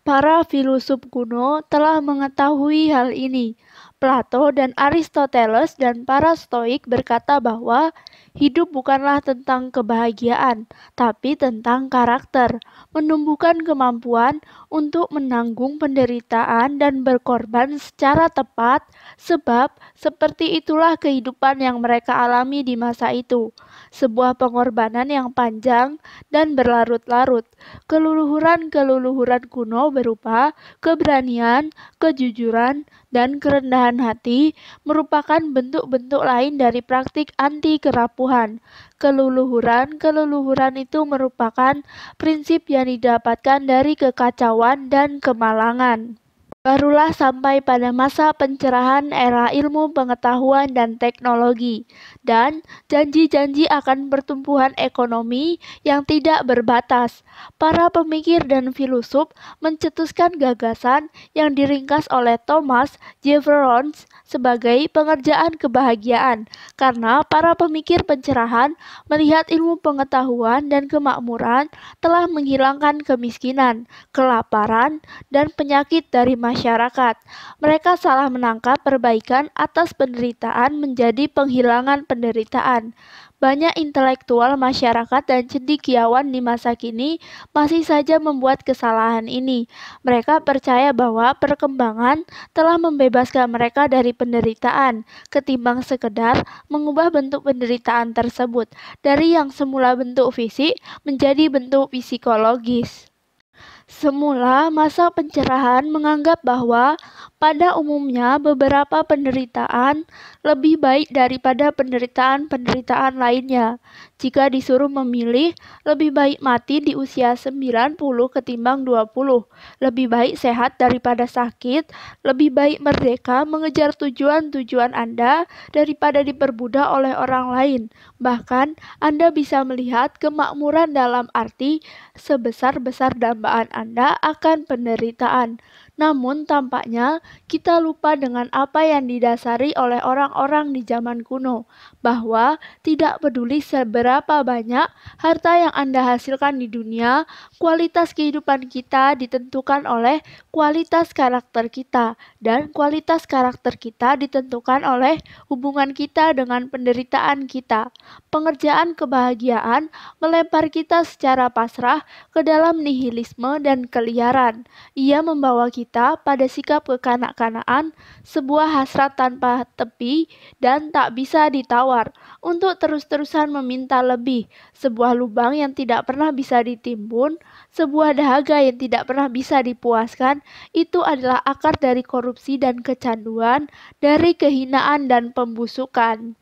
Para filosof kuno telah mengetahui hal ini. Plato dan Aristoteles dan para Stoik berkata bahwa hidup bukanlah tentang kebahagiaan, tapi tentang karakter, menumbuhkan kemampuan untuk menanggung penderitaan dan berkorban secara tepat, sebab seperti itulah kehidupan yang mereka alami di masa itu, sebuah pengorbanan yang panjang dan berlarut-larut. Keluluhuran-keluluhuran kuno berupa keberanian, kejujuran, dan kerendahan hati merupakan bentuk-bentuk lain dari praktik anti kerapuhan. Keluluhuran-keluluhuran itu merupakan prinsip yang didapatkan dari kekacauan dan kemalangan. Barulah sampai pada masa pencerahan era ilmu pengetahuan dan teknologi, dan janji-janji akan pertumbuhan ekonomi yang tidak berbatas. Para pemikir dan filosof mencetuskan gagasan yang diringkas oleh Thomas Jefferson sebagai pengerjaan kebahagiaan, karena para pemikir pencerahan melihat ilmu pengetahuan dan kemakmuran telah menghilangkan kemiskinan, kelaparan, dan penyakit dari masyarakat. Mereka salah menangkap perbaikan atas penderitaan menjadi penghilangan penderitaan. Banyak intelektual masyarakat dan cendekiawan di masa kini masih saja membuat kesalahan ini. Mereka percaya bahwa perkembangan telah membebaskan mereka dari penderitaan, ketimbang sekedar mengubah bentuk penderitaan tersebut dari yang semula bentuk fisik menjadi bentuk psikologis. Semula, masa pencerahan menganggap bahwa pada umumnya beberapa penderitaan lebih baik daripada penderitaan-penderitaan lainnya. Jika disuruh memilih, lebih baik mati di usia 90 ketimbang 20. Lebih baik sehat daripada sakit, lebih baik merdeka mengejar tujuan-tujuan Anda daripada diperbudak oleh orang lain. Bahkan, Anda bisa melihat kemakmuran dalam arti sebesar-besar dambaan Anda akan penderitaan. Namun tampaknya kita lupa dengan apa yang didasari oleh orang-orang di zaman kuno, bahwa tidak peduli seberapa banyak harta yang Anda hasilkan di dunia, kualitas kehidupan kita ditentukan oleh kualitas karakter kita, dan kualitas karakter kita ditentukan oleh hubungan kita dengan penderitaan kita. Pengerjaan kebahagiaan melempar kita secara pasrah ke dalam nihilisme dan keliaran. Ia membawa kita pada sikap kekanak-kanakan, sebuah hasrat tanpa tepi dan tak bisa ditawar, untuk terus-terusan meminta lebih, sebuah lubang yang tidak pernah bisa ditimbun, sebuah dahaga yang tidak pernah bisa dipuaskan. Itu adalah akar dari korupsi dan kecanduan, dari kehinaan dan pembusukan.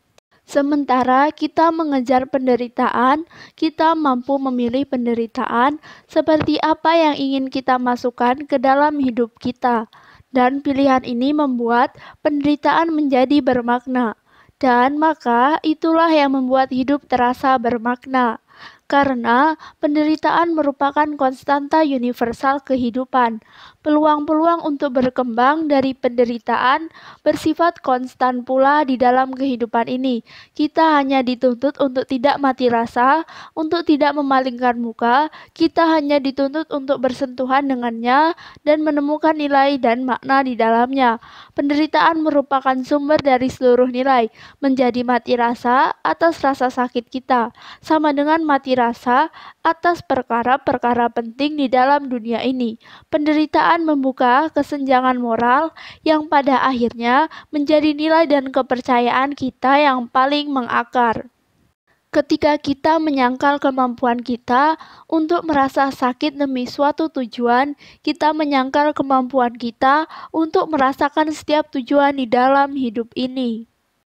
Sementara kita mengejar penderitaan, kita mampu memilih penderitaan seperti apa yang ingin kita masukkan ke dalam hidup kita. Dan pilihan ini membuat penderitaan menjadi bermakna. Dan maka itulah yang membuat hidup terasa bermakna. Karena penderitaan merupakan konstanta universal kehidupan. Peluang-peluang untuk berkembang dari penderitaan bersifat konstan pula di dalam kehidupan ini. Kita hanya dituntut untuk tidak mati rasa, untuk tidak memalingkan muka. Kita hanya dituntut untuk bersentuhan dengannya dan menemukan nilai dan makna di dalamnya. Penderitaan merupakan sumber dari seluruh nilai. Menjadi mati rasa atas rasa sakit kita, sama dengan mati rasa atas perkara-perkara penting di dalam dunia ini. Penderitaan membuka kesenjangan moral yang pada akhirnya menjadi nilai dan kepercayaan kita yang paling mengakar. Ketika kita menyangkal kemampuan kita untuk merasa sakit demi suatu tujuan, kita menyangkal kemampuan kita untuk merasakan setiap tujuan di dalam hidup ini.